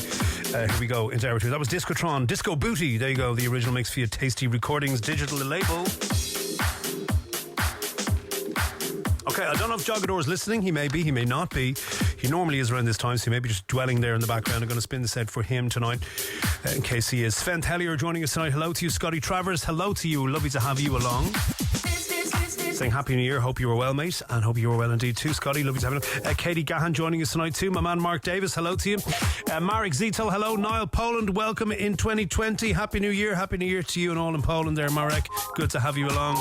Here we go into hour 2. That was Discotron, Disco Booty. There you go, the original mix via Tasty Recordings digital label. Okay, I don't know if Jogador's listening. He may be, he may not be. He normally is around this time, so he may be just dwelling there in the background. I'm going to spin the set for him tonight, in case he is. Sven Tellier joining us tonight. Hello to you, Scotty Travers. Hello to you. Lovely to have you along. Saying Happy New Year. Hope you were well, mate. And hope you were well indeed too, Scotty. Lovely to have you. Katie Gahan joining us tonight too. My man Mark Davis. Hello to you. Marek Zito. Hello. Niall Poland. Welcome in 2020. Happy New Year. Happy New Year to you and all in Poland there, Marek. Good to have you along.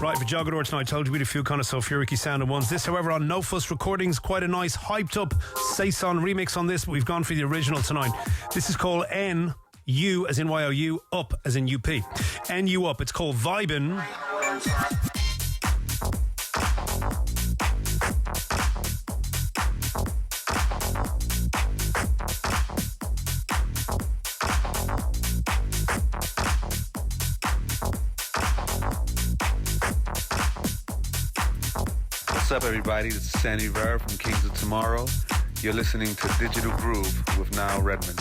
Right, for Jogador tonight, I told you we had a few kind of sulfuric sounding ones. This, however, on No Fuss Recordings, quite a nice, hyped up Saison remix on this, but we've gone for the original tonight. This is called N-U, as in Y-O-U, up, as in U-P. N-U up, it's called Vibin'. What's up, everybody? This is Sandy Ver from Kings of Tomorrow. You're listening to Digital Groove with Niall Redmond.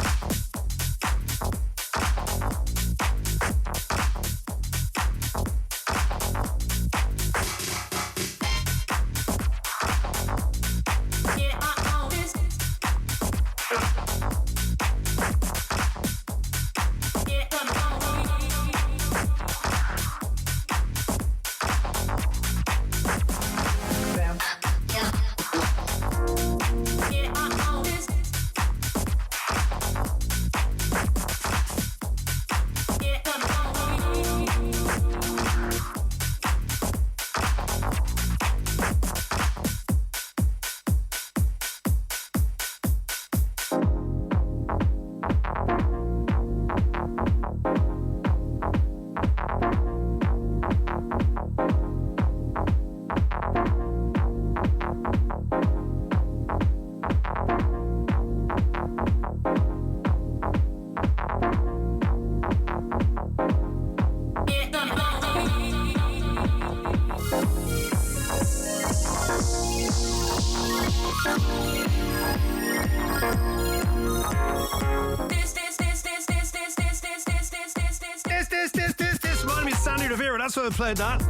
That's why I played that.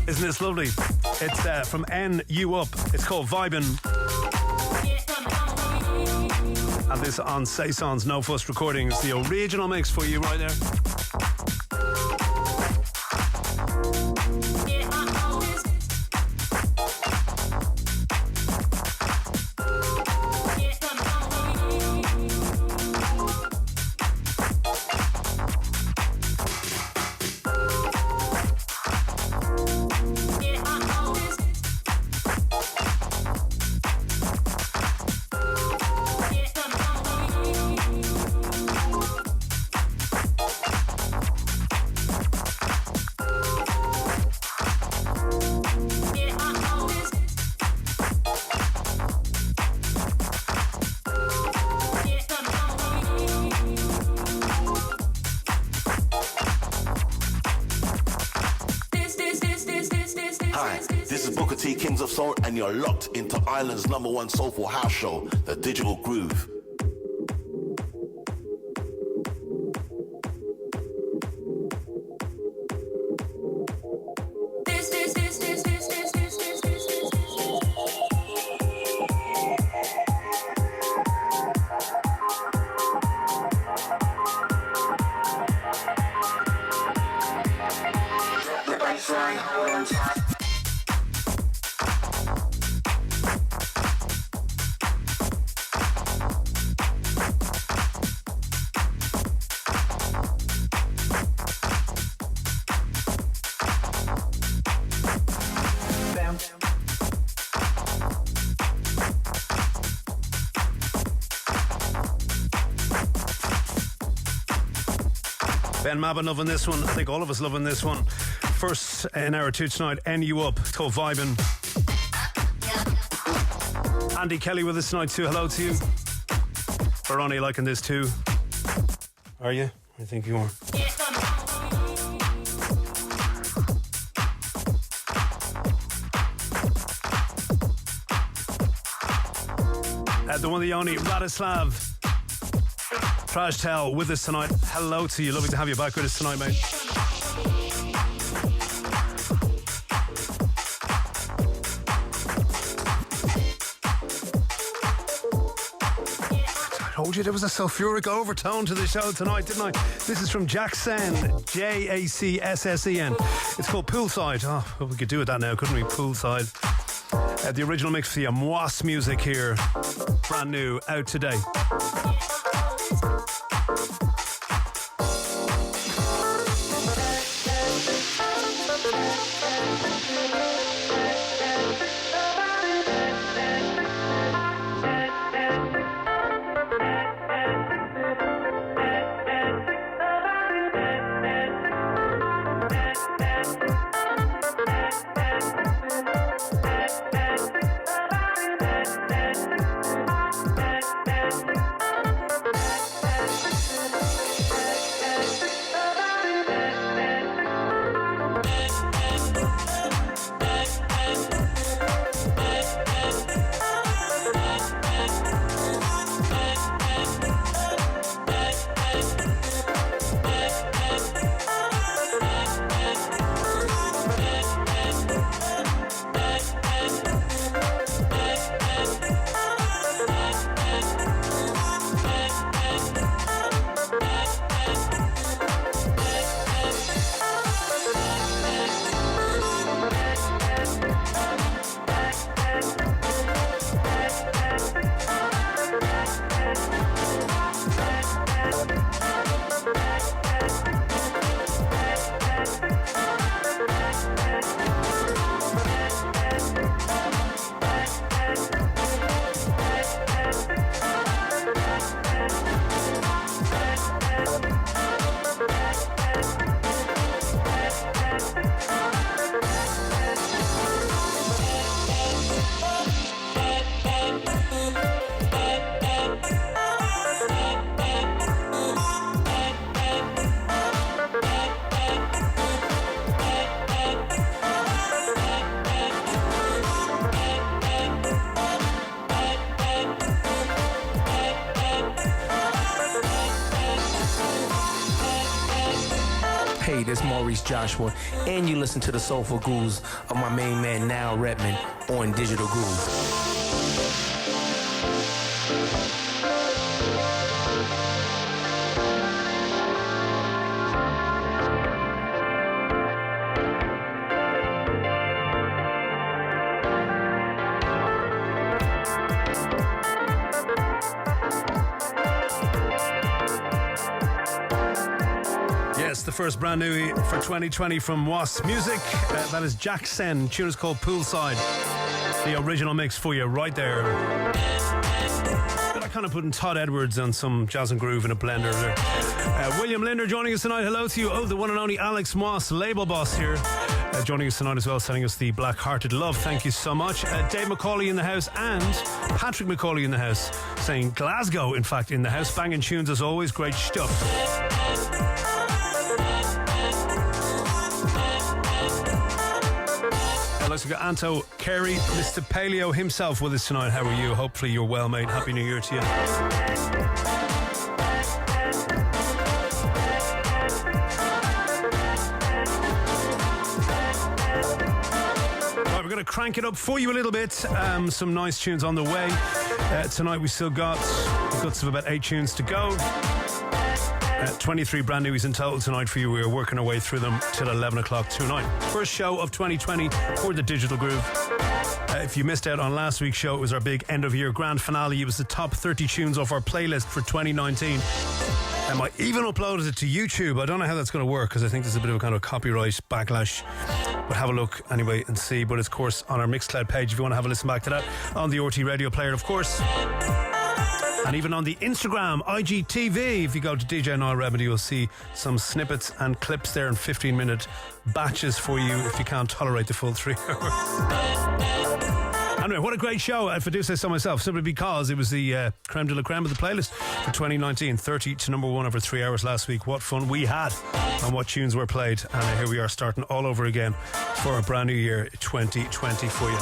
Isn't this lovely? It's from N-U Up. It's called Vibin'. And this on Saison's No Fuss Recordings, the original mix for you right there. And you're locked into Ireland's #1 soulful house show, The Digital Groove. Ben Mabin loving this one. I think all of us loving this one. First in hour 2 tonight, N-U Up. It's called Vibin'. Andy Kelly with us tonight too. Hello to you. Ronnie liking this too. Are you? I think you are. the one, the only Radislav Trash Tell with us tonight. Hello to you. Lovely to have you back with us tonight, mate. I told you there was a sulfuric overtone to the show tonight, didn't I? This is from Jacksen, Jackssen. It's called Poolside. Oh, well, we could do with that now, couldn't we? Poolside. The original mix for you, Moss music here. Brand new, out today. Hey, this is Maurice Joshua, and you listen to the Soulful Grooves of my main man, Niall Redmond, on Digital Groove. The first brand new for 2020 from Wasp Music. That is Jacksen. Tune is called Poolside. The original mix for you right there. But I kind of putting Todd Edwards on some jazz and groove in a blender there. William Linder joining us tonight. Hello to you. Oh, the one and only Alex Moss, label boss here. Joining us tonight as well, sending us the Black Hearted Love. Thank you so much. Dave McCauley in the house and Patrick McCauley in the house, saying Glasgow, in fact, in the house. Banging tunes as always. Great stuff. Let's go Anto Carey, Mr. Paleo himself with us tonight. How are you? Hopefully you're well, mate. Happy New Year to you. Right, we're going to crank it up for you a little bit. Some nice tunes on the way. Tonight we still got the guts of about 8 tunes to go. 23 brand newies in total tonight for you. We're working our way through them till 11 o'clock tonight. First show of 2020 for the Digital Groove. If you missed out on last week's show, it was our big end of year grand finale. It was the top 30 tunes off our playlist for 2019. I even uploaded it to YouTube. I don't know how that's going to work because I think there's a bit of a kind of copyright backlash. But have a look anyway and see. But it's, of course, on our Mixcloud page if you want to have a listen back to that. On the RTE Radio Player, of course. And even on the Instagram, IGTV, if you go to DJ Niall Redmond, you'll see some snippets and clips there in 15-minute batches for you if you can't tolerate the full 3 hours. Anyway, what a great show, if I do say so myself, simply because it was the creme de la creme of the playlist for 2019. 30 to number 1 over 3 hours last week. What fun we had and what tunes were played. And here we are starting all over again for a brand new year 2020 for you.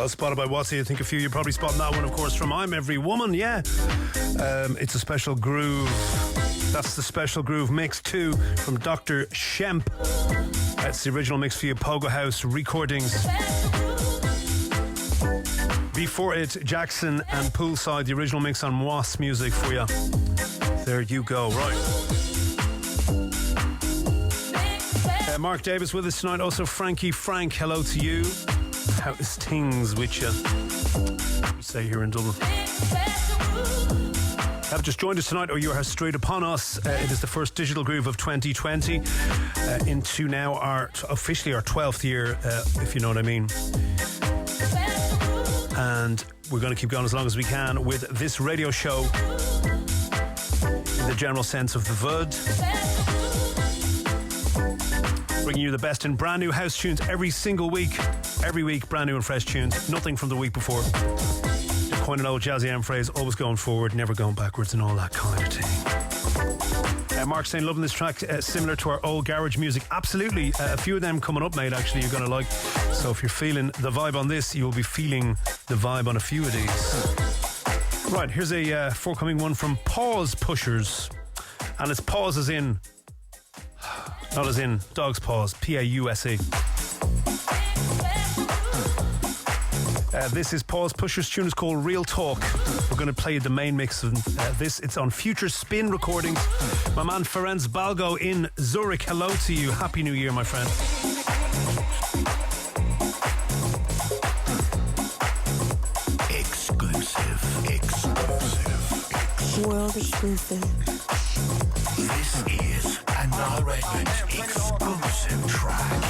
Well spotted by Watsy. I think a few you probably spotted that one, of course, from I'm Every Woman. Yeah, it's a special groove. That's the special groove mix 2 from Dr. Shemp. That's the original mix for you, Pogo House Recordings. Before it, Jackson and Poolside, the original mix on Wasp Music for you. There you go. Right. Mark Davis with us tonight. Also Frankie Frank, hello to you. How is things with you? Say here in Dublin. Have just joined us tonight, or you are straight upon us. It is the first Digital Groove of 2020 into now officially our 12th year, if you know what I mean. And we're going to keep going as long as we can with this radio show in the general sense of the VUD. Bringing you the best in brand new house tunes every single week. Every week, brand new and fresh tunes. Nothing from the week before. To coin an old Jazzy M phrase, always going forward, never going backwards and all that kind of thing. Mark saying, loving this track, similar to our old garage music. Absolutely. A few of them coming up, mate, actually, you're going to like. So if you're feeling the vibe on this, you'll be feeling the vibe on a few of these. Right, here's a forthcoming one from Paws Pushers. And it's paws as in, not as in dog's paws, P-A-U-S-E. This is Paws Pushers' tune. It's called Real Talk. We're going to play the main mix of this. It's on Future Spin Recordings. My man Ferenc Balgo in Zurich. Hello to you. Happy New Year, my friend. Exclusive. World exclusive. This is a Niall Redmond exclusive track.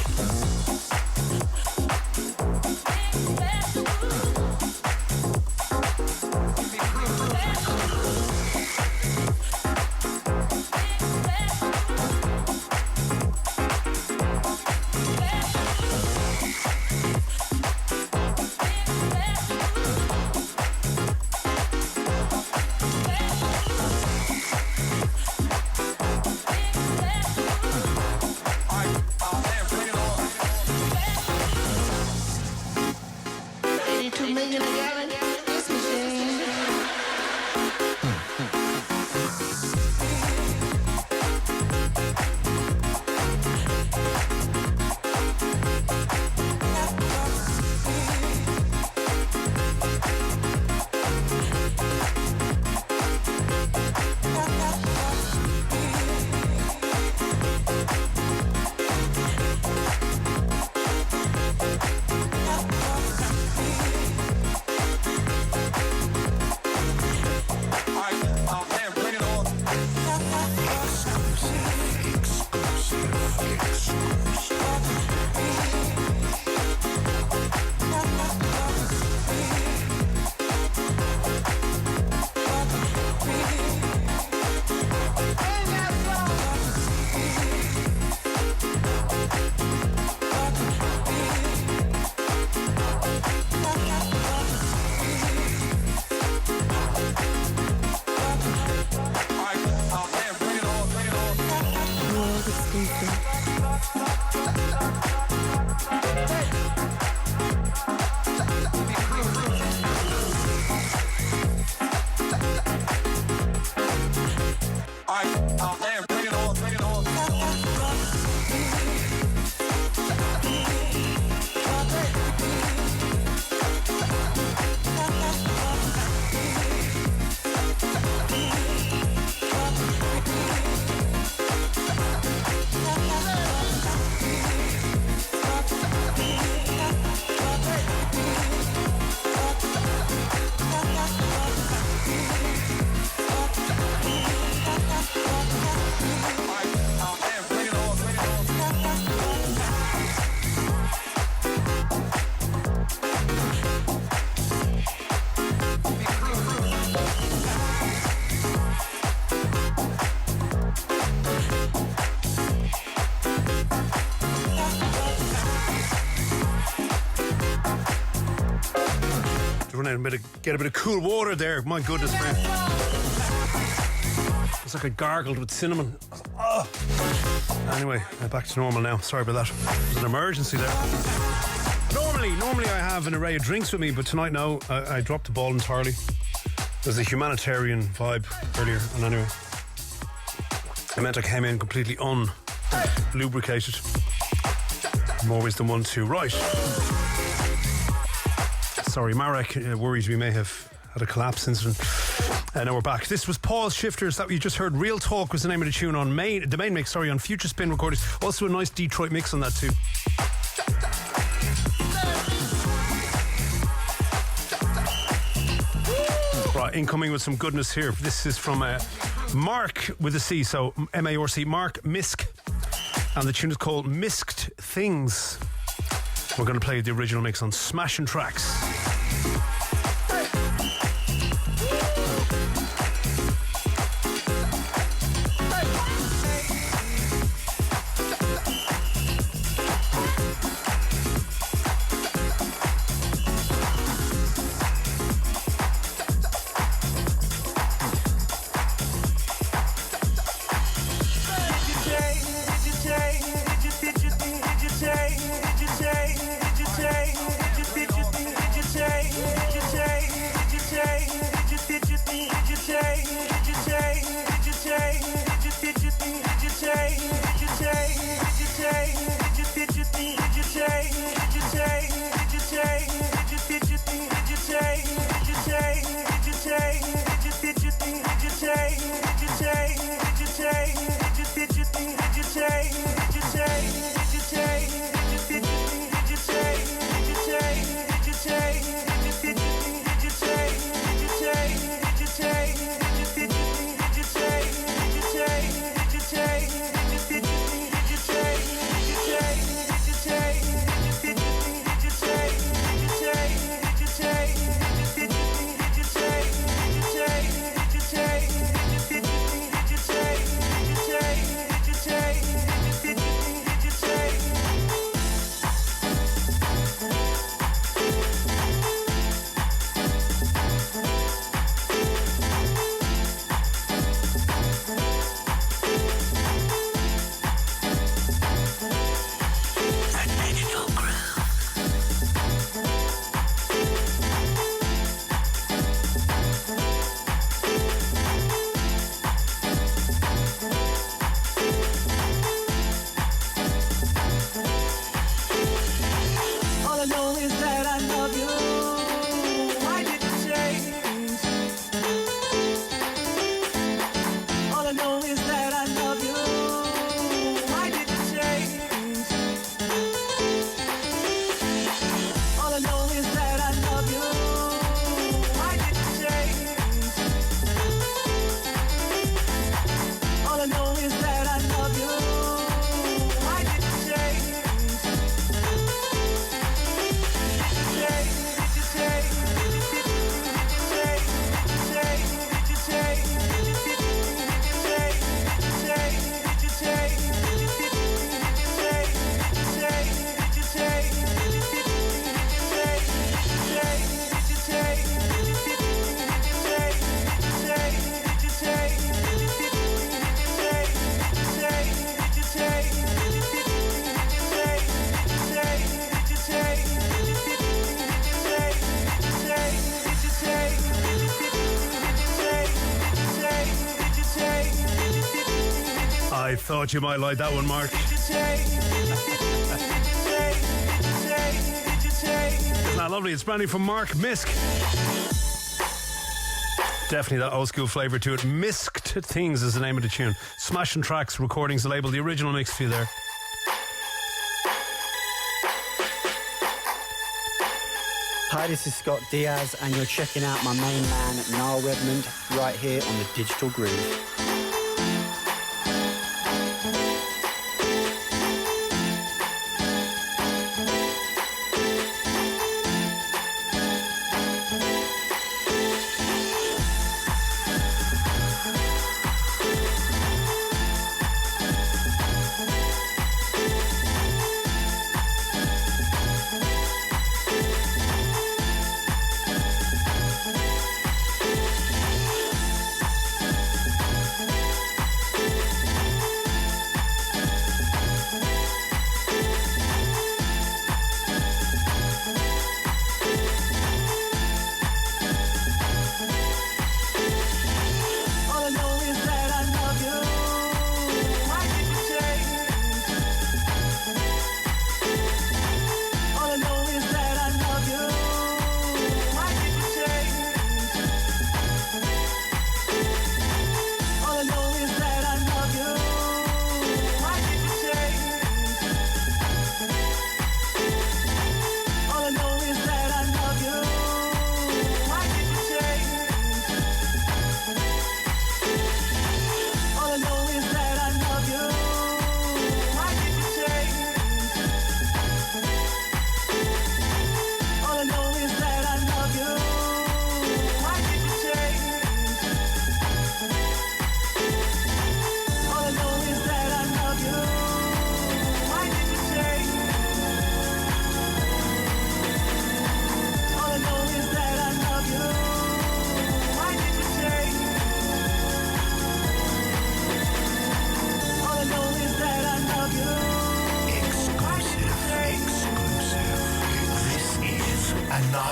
Get a bit of cool water there. My goodness, man. It's like I gargled with cinnamon. Oh. Anyway, back to normal now. Sorry about that. There's an emergency there. Normally Normally I have an array of drinks with me, but tonight, no. I dropped the ball entirely. There's a humanitarian vibe earlier, and anyway, it meant I came in completely unlubricated. I'm always the one to... Right. Sorry, Marek worries we may have had a collapse incident. Now we're back. This was Pause Shifters that we just heard. Real Talk was the name of the tune on the main mix, on Future Spin recordings. Also a nice Detroit mix on that too. Right, incoming with some goodness here. This is from Mark with a C, so M-A-R-C, Mark Misk. And the tune is called Misked Things. We're going to play the original mix on Smashing Tracks. I thought you might like that one, Mark. Isn't that lovely? It's brand new from Mark Misk. Definitely that old school flavour to it. Misked Things is the name of the tune. Smashing Tracks Recordings, the label, the original mix for you there. Hi, this is Scott Diaz, and you're checking out my main man, Niall Redmond, right here on the Digital Groove.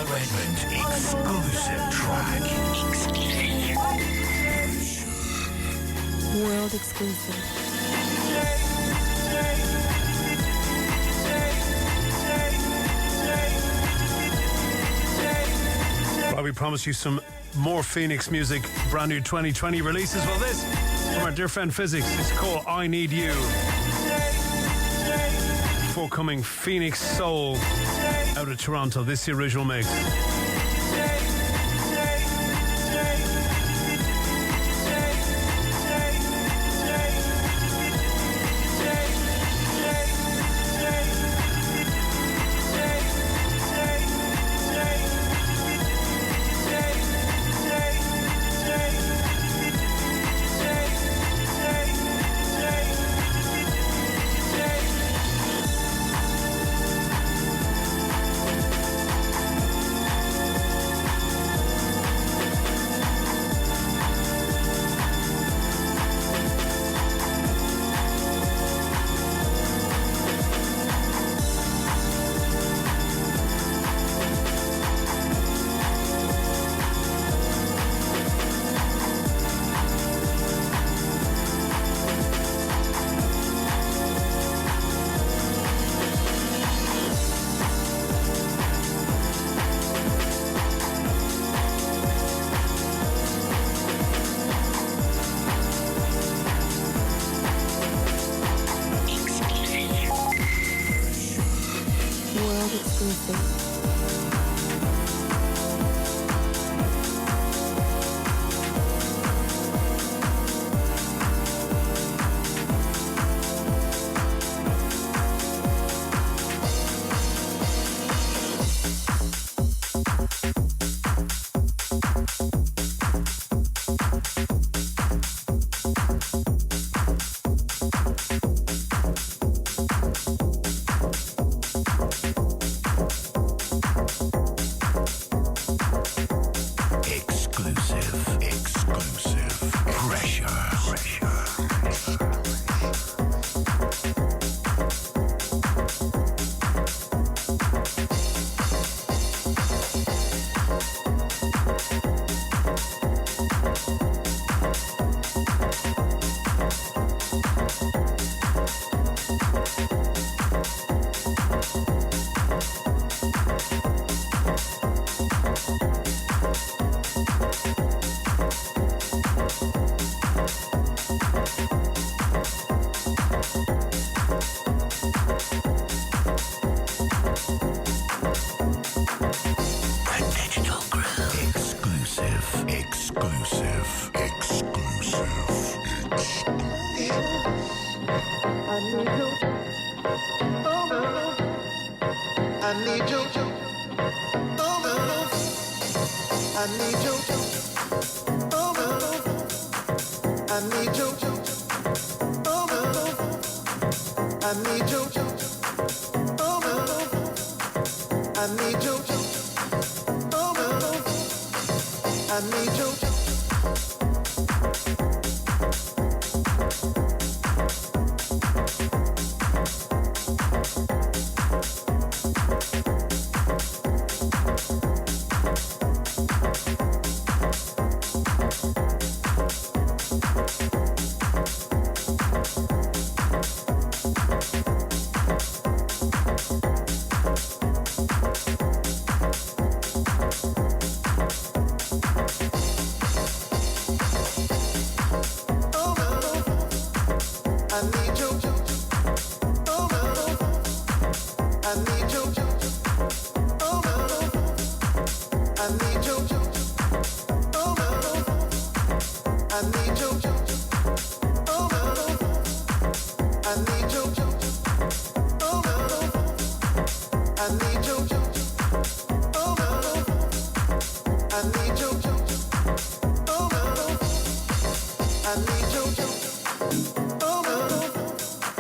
Niall Redmond exclusive track. World exclusive. Well, we promised you some more Phoenix music, brand new 2020 releases. Well, this from our dear friend Physics. It's called I Need You. Forthcoming Phoenix Soul out of Toronto. This is the original mix.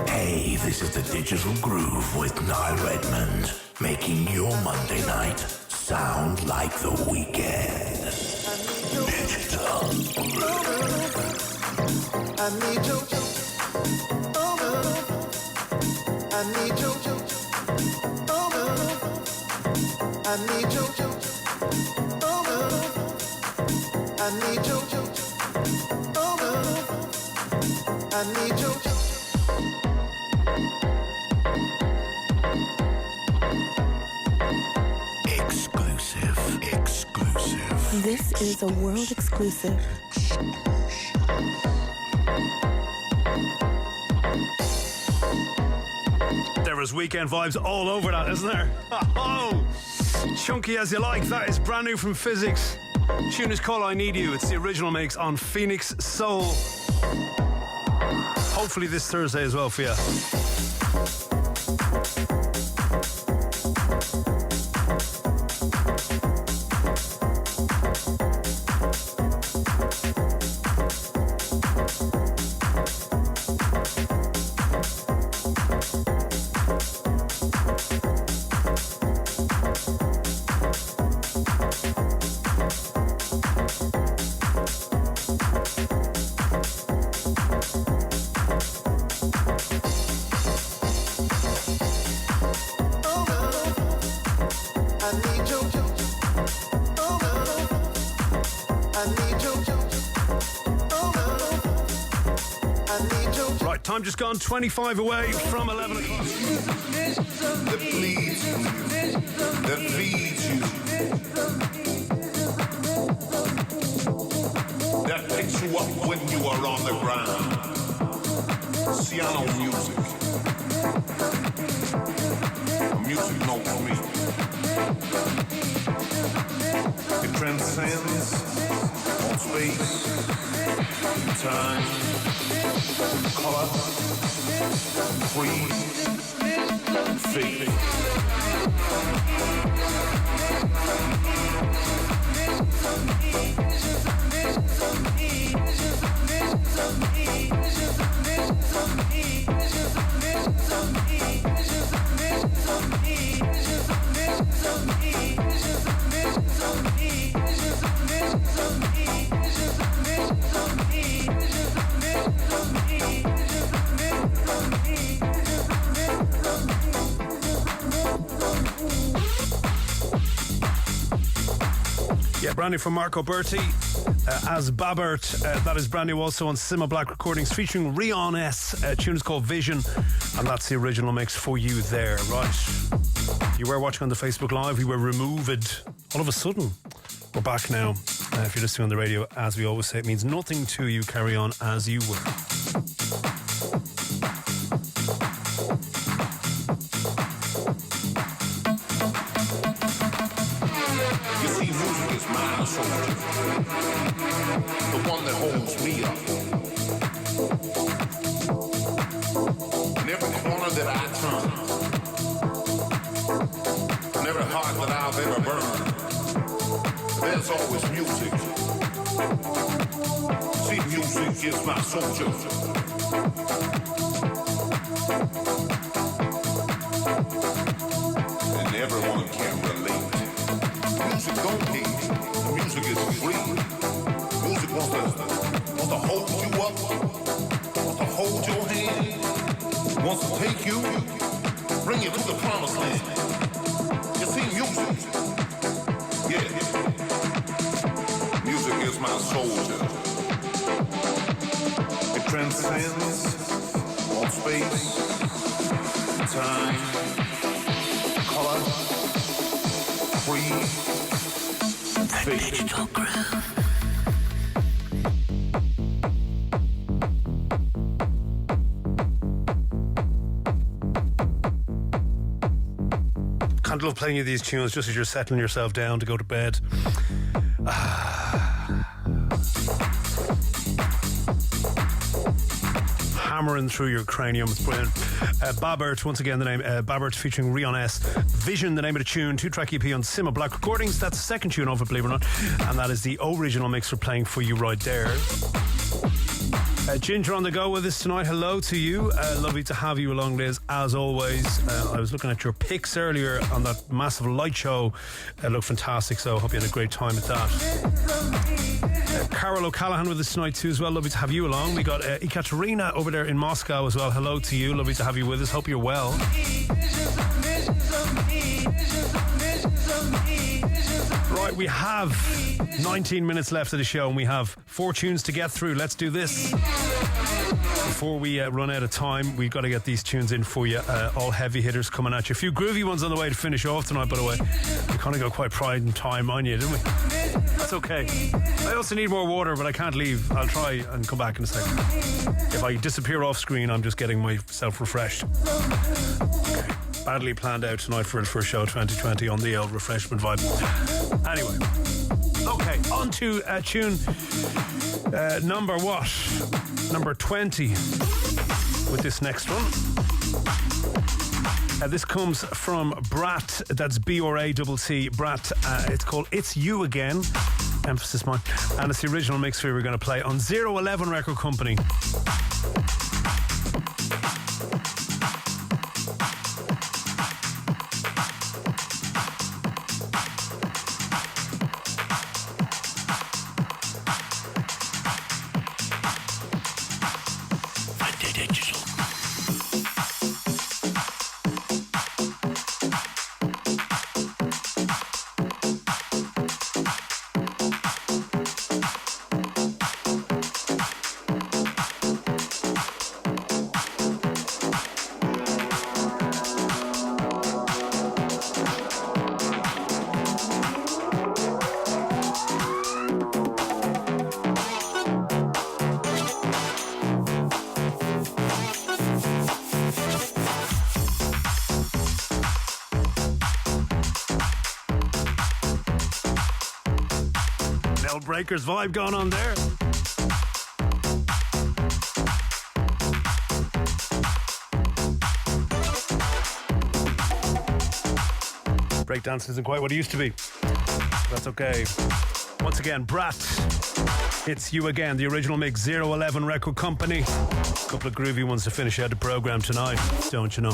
Hey, this is the Digital Groove with Niall Redmond, making your Monday night sound like the weekend. Digital Groove. I need you. I need you. I need you. Exclusive. This is a world exclusive. There is weekend vibes all over that, isn't there? Oh, chunky as you like. That is brand new from Physics. Tune is called I Need You. It's the original mix on Phoenix Soul. Hopefully this Thursday as well for you. Time just gone 25 away from 11 o'clock. That bleeds you, that feeds you, that picks you up when you are on the ground. Piano music, music knows me. It transcends all space, time, color, creed, faith. Yeah, brand new from Marco Berti as Babert. That is brand new also on Sima Black Recordings featuring Rion S. Tune is called Vision, and that's the original mix for you there, right? You were watching on the Facebook Live, we were removed all of a sudden. We're back now. If you're listening on the radio, as we always say, it means nothing to you. Carry on as you were. Soldier, the one that holds me up. In every corner that I turn, in every heart that I've ever burned, there's always music. See, music is my soldier. And everyone can relate. Music don't hate. Music is free. Music wants to hold you up, wants to hold your hand, wants to take you, bring you to the promised land. You see, music, yeah, music is my soldier. It transcends all space, time, color, creed. The Digital Groove. Can't love playing you these tunes just as you're settling yourself down to go to bed. Hammering through your cranium, it's brilliant. Babert, once again the name, Babert featuring Rion S. Vision, the name of the tune, 2-track EP on Sima Black Recordings. That's the second tune of it, believe it or not, and that is the original mix we're playing for you right there. Ginger on the go with us tonight. Hello to you. Lovely to have you along, Liz, as always. I was looking at your pics earlier on that massive light show. It looked fantastic, so I hope you had a great time at that. Carol O'Callaghan with us tonight too as well. Lovely to have you along. We got Ekaterina over there in Moscow as well. Hello to you. Lovely to have you with us. Hope you're well. Right, we have 19 minutes left of the show and we have 4 tunes to get through. Let's do this. before we run out of time, we've got to get these tunes in for you. All heavy hitters coming at you. A few groovy ones on the way to finish off tonight, by the way. We kind of got quite pride and time on you, didn't we? That's okay. I also need more water, but I can't leave. I'll try and come back in a second. If I disappear off screen, I'm just getting myself refreshed. Okay. Badly planned out tonight for the first show 2020 on the old refreshment vibe. Anyway. Okay, on to tune number what? Number 20 with this next one. This comes from Brat, that's B-R-A-T-T, Brat. It's called It's You Again, emphasis mine, and it's the original mix we were going to play on 011 Record Company. Breakers vibe going on there. Breakdance isn't quite what it used to be. That's okay. Once again, Brat, It's You Again, the original mix, 011 Record Company. A couple of groovy ones to finish out the program tonight, don't you know?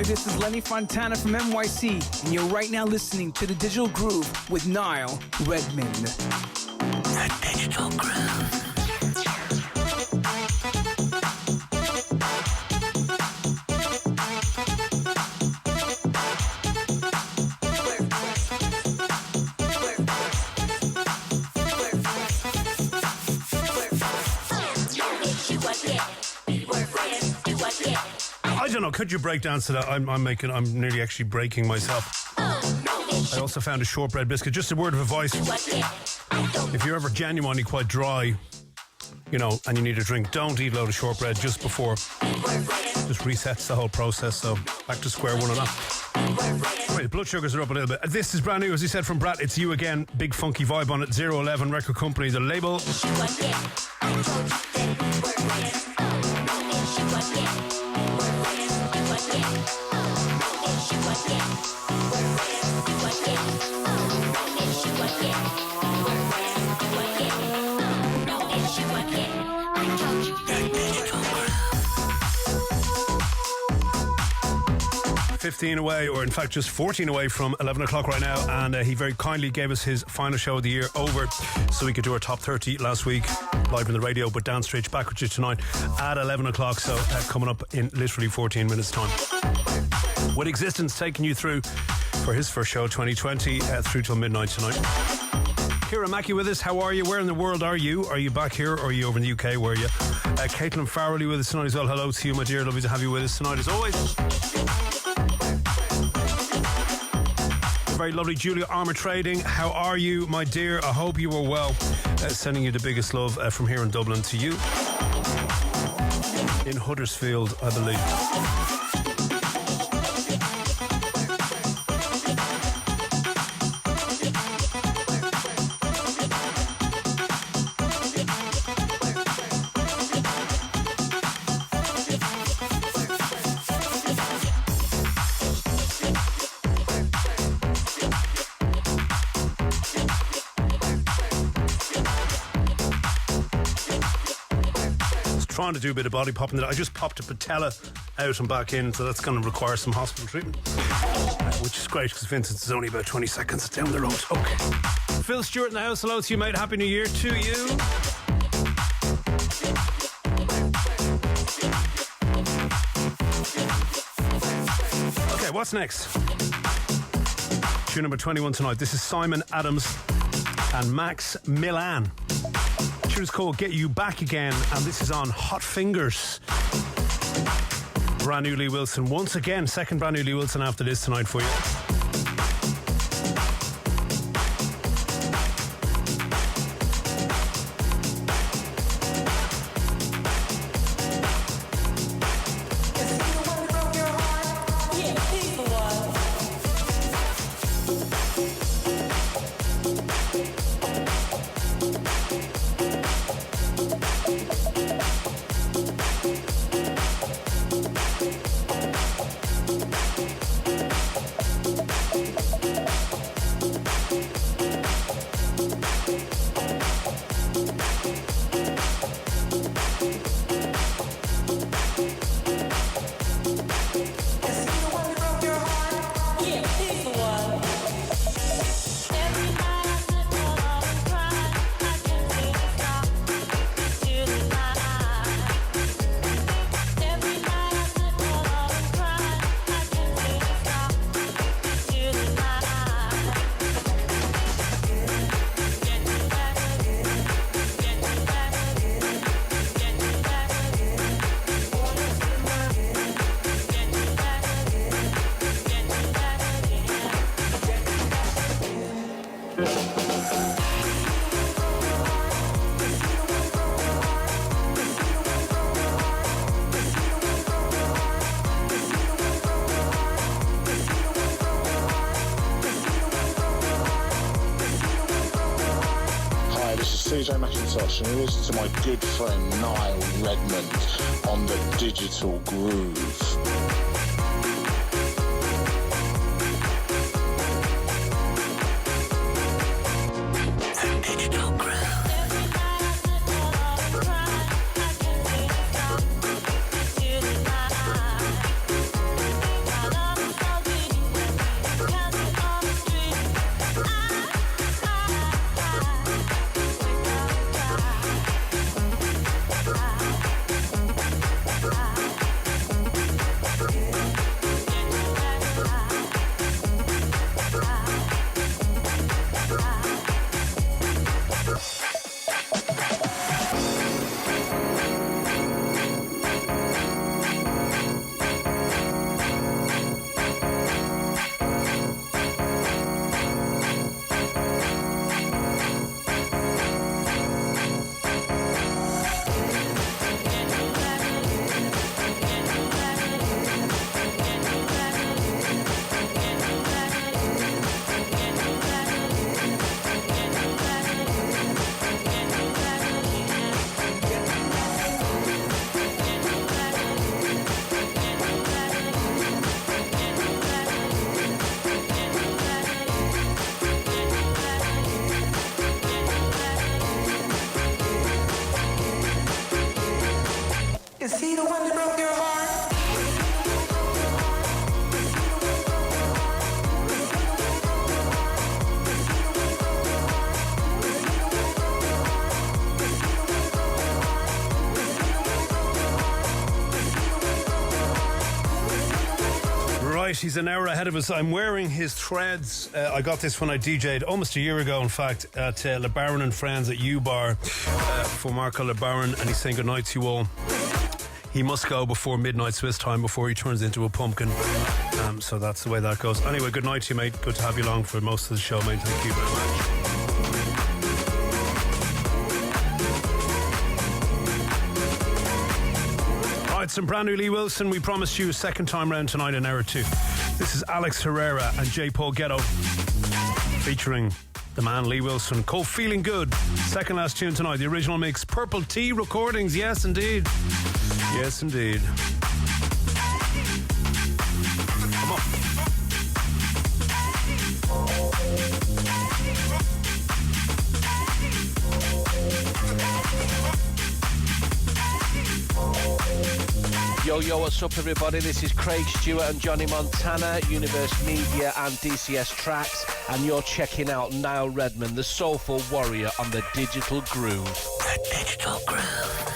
This is Lenny Fontana from NYC, and you're right now listening to The Digital Groove with Niall Redmond. The Digital Groove. I don't know, could you break dance to that? I'm nearly actually breaking myself. I also found a shortbread biscuit. Just a word of advice. If you're ever genuinely quite dry, you know, and you need a drink, don't eat a load of shortbread just before. Just resets the whole process, so back to square one on that. Anyway, the blood sugars are up a little bit. This is brand new, as he said, from Brat. It's You Again. Big funky vibe on it. 011 Record Company, the label. $15 away, or in fact just 14 away from 11 o'clock right now, and he very kindly gave us his final show of the year over so we could do our top 30 last week live on the radio, but Dance Straight back with you tonight at 11 o'clock, so coming up in literally 14 minutes time. with Existence taking you through for his first show 2020 through till midnight tonight. Kira Mackey with us. How are you? Where in the world are you? Are you back here or are you over in the UK? Where are you? Caitlin Farrelly with us tonight as well. Hello to you, my dear. Lovely to have you with us tonight as always. Very lovely Julia Armour Trading. How are you, my dear? I hope you are well. Sending you the biggest love from here in Dublin to you. In Huddersfield, I believe. Trying to do a bit of body popping. I just popped a patella out and back in, so that's going to require some hospital treatment, which is great because Vincent's is only about 20 seconds down the road. Okay. Phil Stewart in the house. Hello to you, mate. Happy New Year to you. Okay, what's next? Tune number 21 tonight. This is Simon Adams and Max Milan. It's called Get You Back Again, and this is on Hot Fingers. Brand new Lee Wilson once again, second brand new Lee Wilson after this tonight for you. And you listen to my good friend Niall Redmond on the Digital Groove. Yeah. He's an hour ahead of us. I'm wearing his threads. I got this when I DJ'd almost a year ago, in fact, at LeBaron and Friends at U-Bar for Marco LeBaron, and he's saying goodnight to you all. He must go before midnight Swiss time before he turns into a pumpkin. So that's the way that goes. Anyway, good night to you, mate. Good to have you along for most of the show, mate. Thank you very much. Right, some brand new Lee Wilson. We promised you a second time round tonight in hour 2. This is Alex Herrera and J. Paul Ghetto featuring the man Lee Wilson, called Feeling Good. Second last tune tonight, the original mix, Purple Tea Recordings. Yes, indeed. Yes, indeed. Come on. Yo, what's up, everybody? This is Craig Stewart and Johnny Montana, Universe Media and DCS Tracks, and you're checking out Niall Redmond, the Soulful Warrior, on the Digital Groove. The Digital Groove.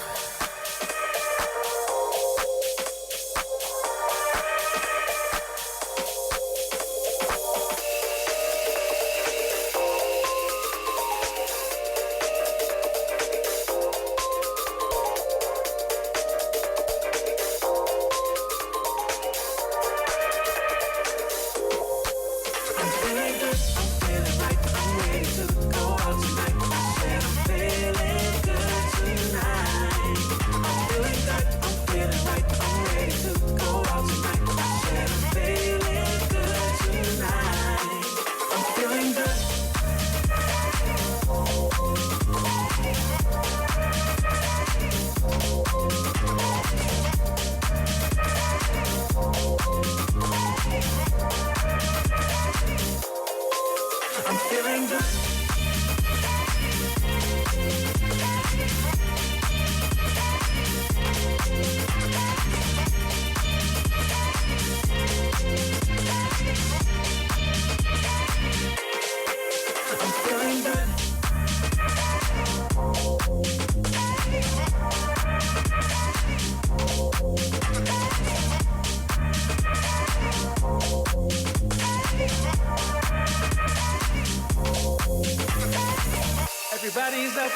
Everybody's up,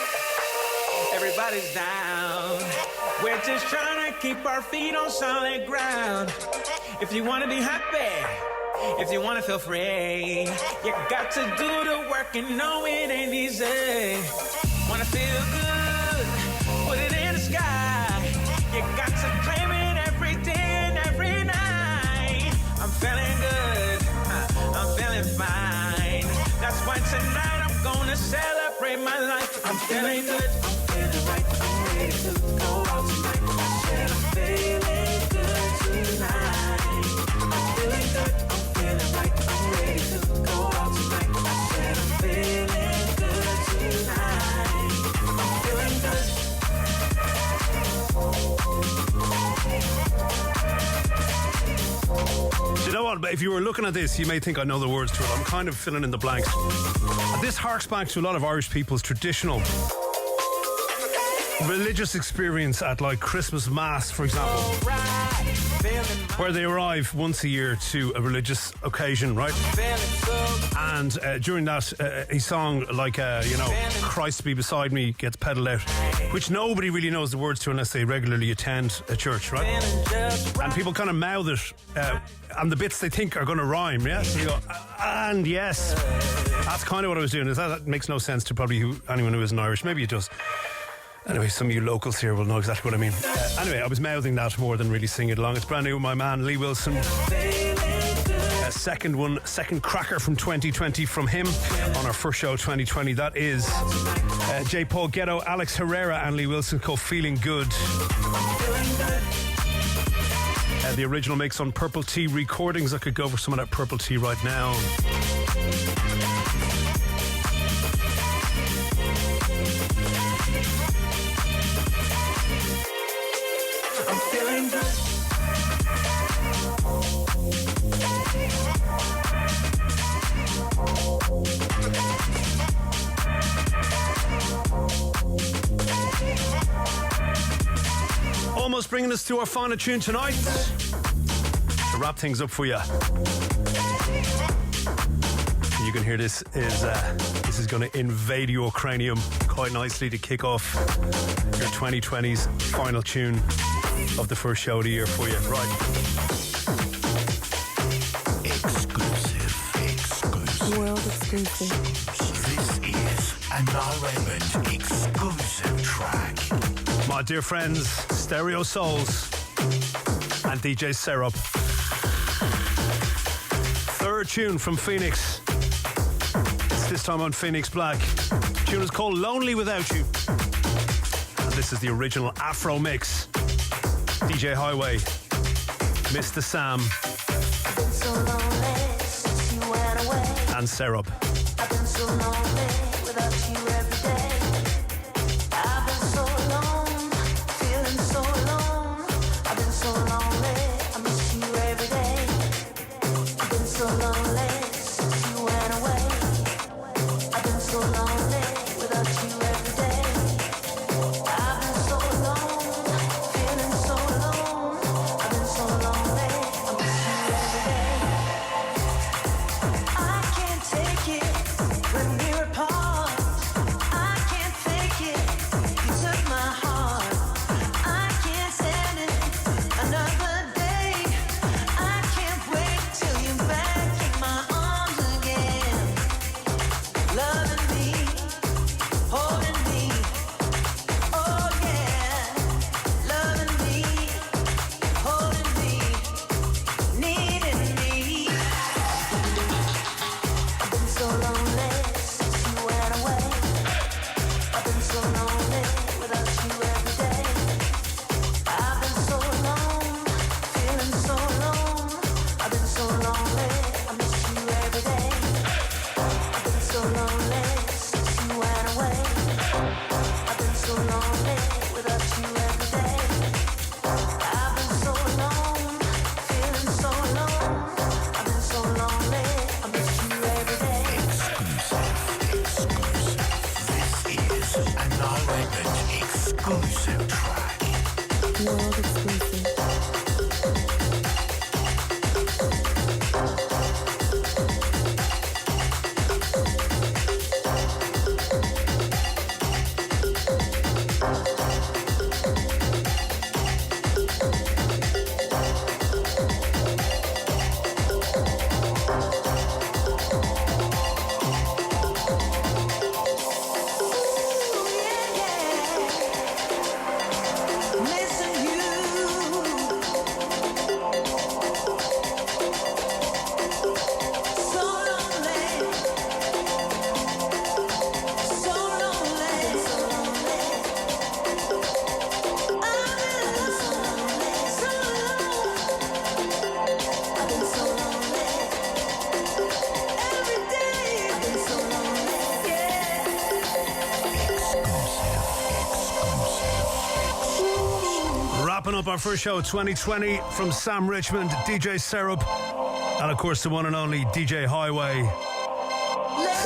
everybody's down. We're just trying to keep our feet on solid ground. If you want to be happy, if you want to feel free, you got to do the work and know it ain't easy. Want to feel good, put it in the sky. You got to claim it every day and every night. I'm feeling good, I'm feeling fine. That's why tonight I'm gonna celebrate my life. I'm feeling good, I'm feeling right, I'm ready to go out tonight. I said I'm feeling good tonight. I'm feeling good, I'm feeling right, I'm ready to go out tonight. I said I'm feeling good tonight. I'm feeling good. Do you know what? If you were looking at this, you may think I know the words to it. I'm kind of filling in the blanks. This harks back to a lot of Irish people's traditional religious experience at, like, Christmas Mass, for example, where they arrive once a year to a religious occasion, right? And during that, a song like, Christ Be Beside Me gets pedalled out, which nobody really knows the words to unless they regularly attend a church, right? And people kind of mouth it, and the bits they think are going to rhyme, yeah? So you go, and yes. That's kind of what I was doing. That makes no sense to probably anyone who isn't Irish. Maybe it does. Anyway, some of you locals here will know exactly what I mean. Anyway, I was mouthing that more than really singing it along. It's brand new with my man Lee Wilson. Second cracker from 2020 from him on our first show 2020. That is J. Paul Ghetto, Alex Herrera and Lee Wilson, called Feeling Good. The original mix on Purple Tea Recordings. I could go for some of that Purple Tea right now. I'm feeling good. Almost bringing us to our final tune tonight. The wrap things up for you. You can hear this is going to invade your cranium quite nicely to kick off your 2020's final tune of the first show of the year for you. Right. Exclusive. World exclusive. This is a Niall Redmond exclusive track. My dear friends, Stereo Souls and DJ Syrup. Third tune from Phoenix. It's this time on Phoenix Black. The tune is called Lonely Without You. And this is the original Afro mix. DJ Highway, Mr. Sam, So lonely since you went away. and Syrup. I've been so lonely without you every day. I've been so alone, feeling so alone. I've been so lonely, I miss you every day. I've been so lonely since you went away. I've been so lonely without you every day. I've been so alone, feeling so alone. I've been so lonely, I miss you every day. I can't take it when we're apart. I can't fake it. You took my heart. I can't stand it another day. I can't wait till you're back in my arms again. Loving me, holding me. Oh yeah, loving me, holding me, needing me. I've been so lonely since you went away. I've been so lonely without you every day. I've been so alone, feeling so alone. I've been so lonely, I miss you every day. I've been so lonely since you went away. I've been so lonely without you every day. I've been so alone, feeling so alone. I've been so lonely, I miss you every day. Exclusive. This is a Niall Redmond exclusive track. World exclusive. Missing you. So lonely. So lonely. So lonely. I've been so lonely. So alone. I've been so lonely. Every day. I've been so lonely. Wrapping up our first show of 2020 from Sam Richmond, DJ Syrup, and of course the one and only DJ Highway.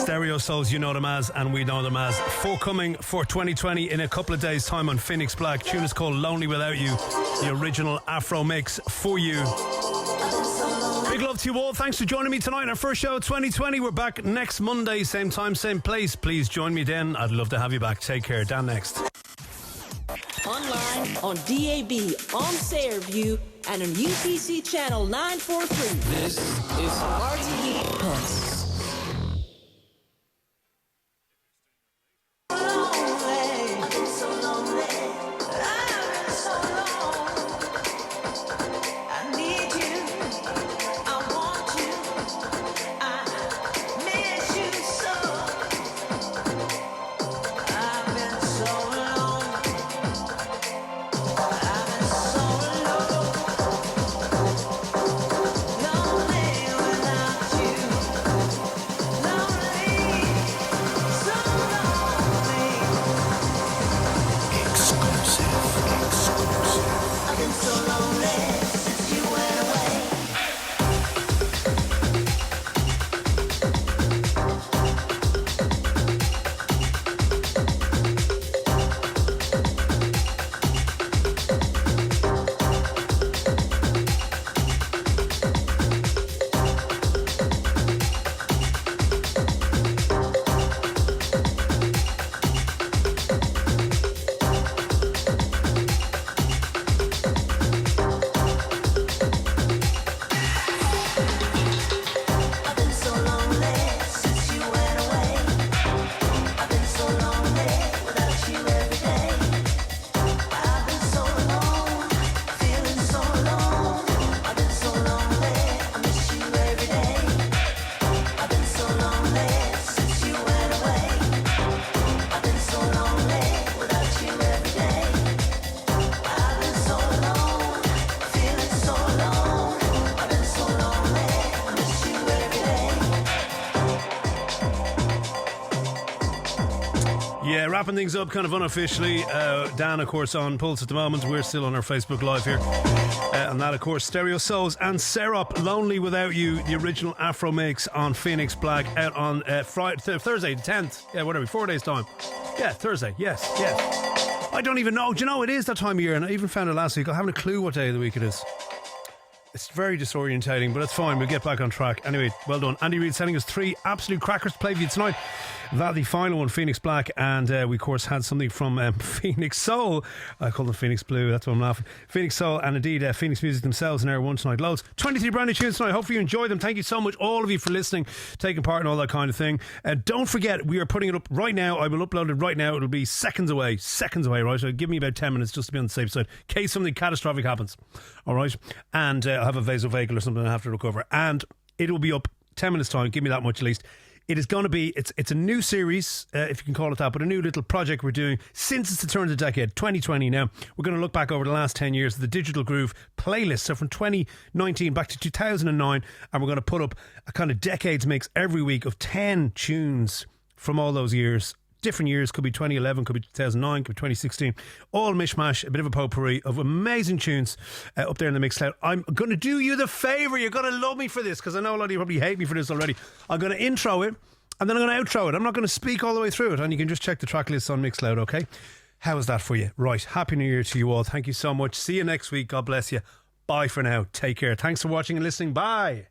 Stereo Souls, you know them as, and we know them as. Forthcoming for 2020 in a couple of days' time on Phoenix Black. Tune is called Lonely Without You, the original Afro mix for you. Big love to you all. Thanks for joining me tonight on our first show of 2020. We're back next Monday, same time, same place. Please join me then. I'd love to have you back. Take care. Dan next. Online, on DAB, on Sairview, and on UPC channel 943. This is RTE Pulse. I've been so lonely. I've been so alone. I need you. I want you. I miss you so. I've been so alone. I've been so alone. Lonely without you. Wrapping things up kind of unofficially. Dan, of course, on Pulse at the moment. We're still on our Facebook Live here. And that, of course, Stereo Souls and Serop, Lonely Without You, the original Afro mix on Phoenix Black, out on Thursday the 10th. Yeah, whatever, 4 days' time. Yeah, Thursday. Yes. I don't even know. Do you know, it is that time of year, and I even found it last week. I haven't a clue what day of the week it is. It's very disorientating, but it's fine. We'll get back on track. Anyway, well done. Andy Reid sending us 3 absolute crackers to play for you tonight. That the final one, Phoenix Black, and we of course had something from Phoenix Soul. I call them Phoenix Blue, that's why I'm laughing. Phoenix Soul and indeed Phoenix Music themselves in Hour 1 tonight. Loads. 23 brand new tunes tonight. Hopefully you enjoy them. Thank you so much, all of you, for listening, taking part in all that kind of thing. Don't forget, we are putting it up right now. I will upload it right now. It'll be seconds away, right? So give me about 10 minutes just to be on the safe side, in case something catastrophic happens. All right? And I have a vasovagal or something I have to recover. And it'll be up 10 minutes time. Give me that much at least. It is going to be, it's a new series, if you can call it that, but a new little project we're doing since it's the turn of the decade, 2020 now. We're going to look back over the last 10 years of the Digital Groove playlist, so from 2019 back to 2009, and we're going to put up a kind of decades mix every week of 10 tunes from all those years. Different years, could be 2011, could be 2009, could be 2016, all mishmash, a bit of a potpourri of amazing tunes up there in the Mixcloud. I'm going to do you the favour, you're going to love me for this, because I know a lot of you probably hate me for this already. I'm going to intro it and then I'm going to outro it. I'm not going to speak all the way through it, and you can just check the track list on Mixcloud, okay? How is that for you? Right, Happy New Year to you all. Thank you so much. See you next week. God bless you. Bye for now. Take care. Thanks for watching and listening. Bye.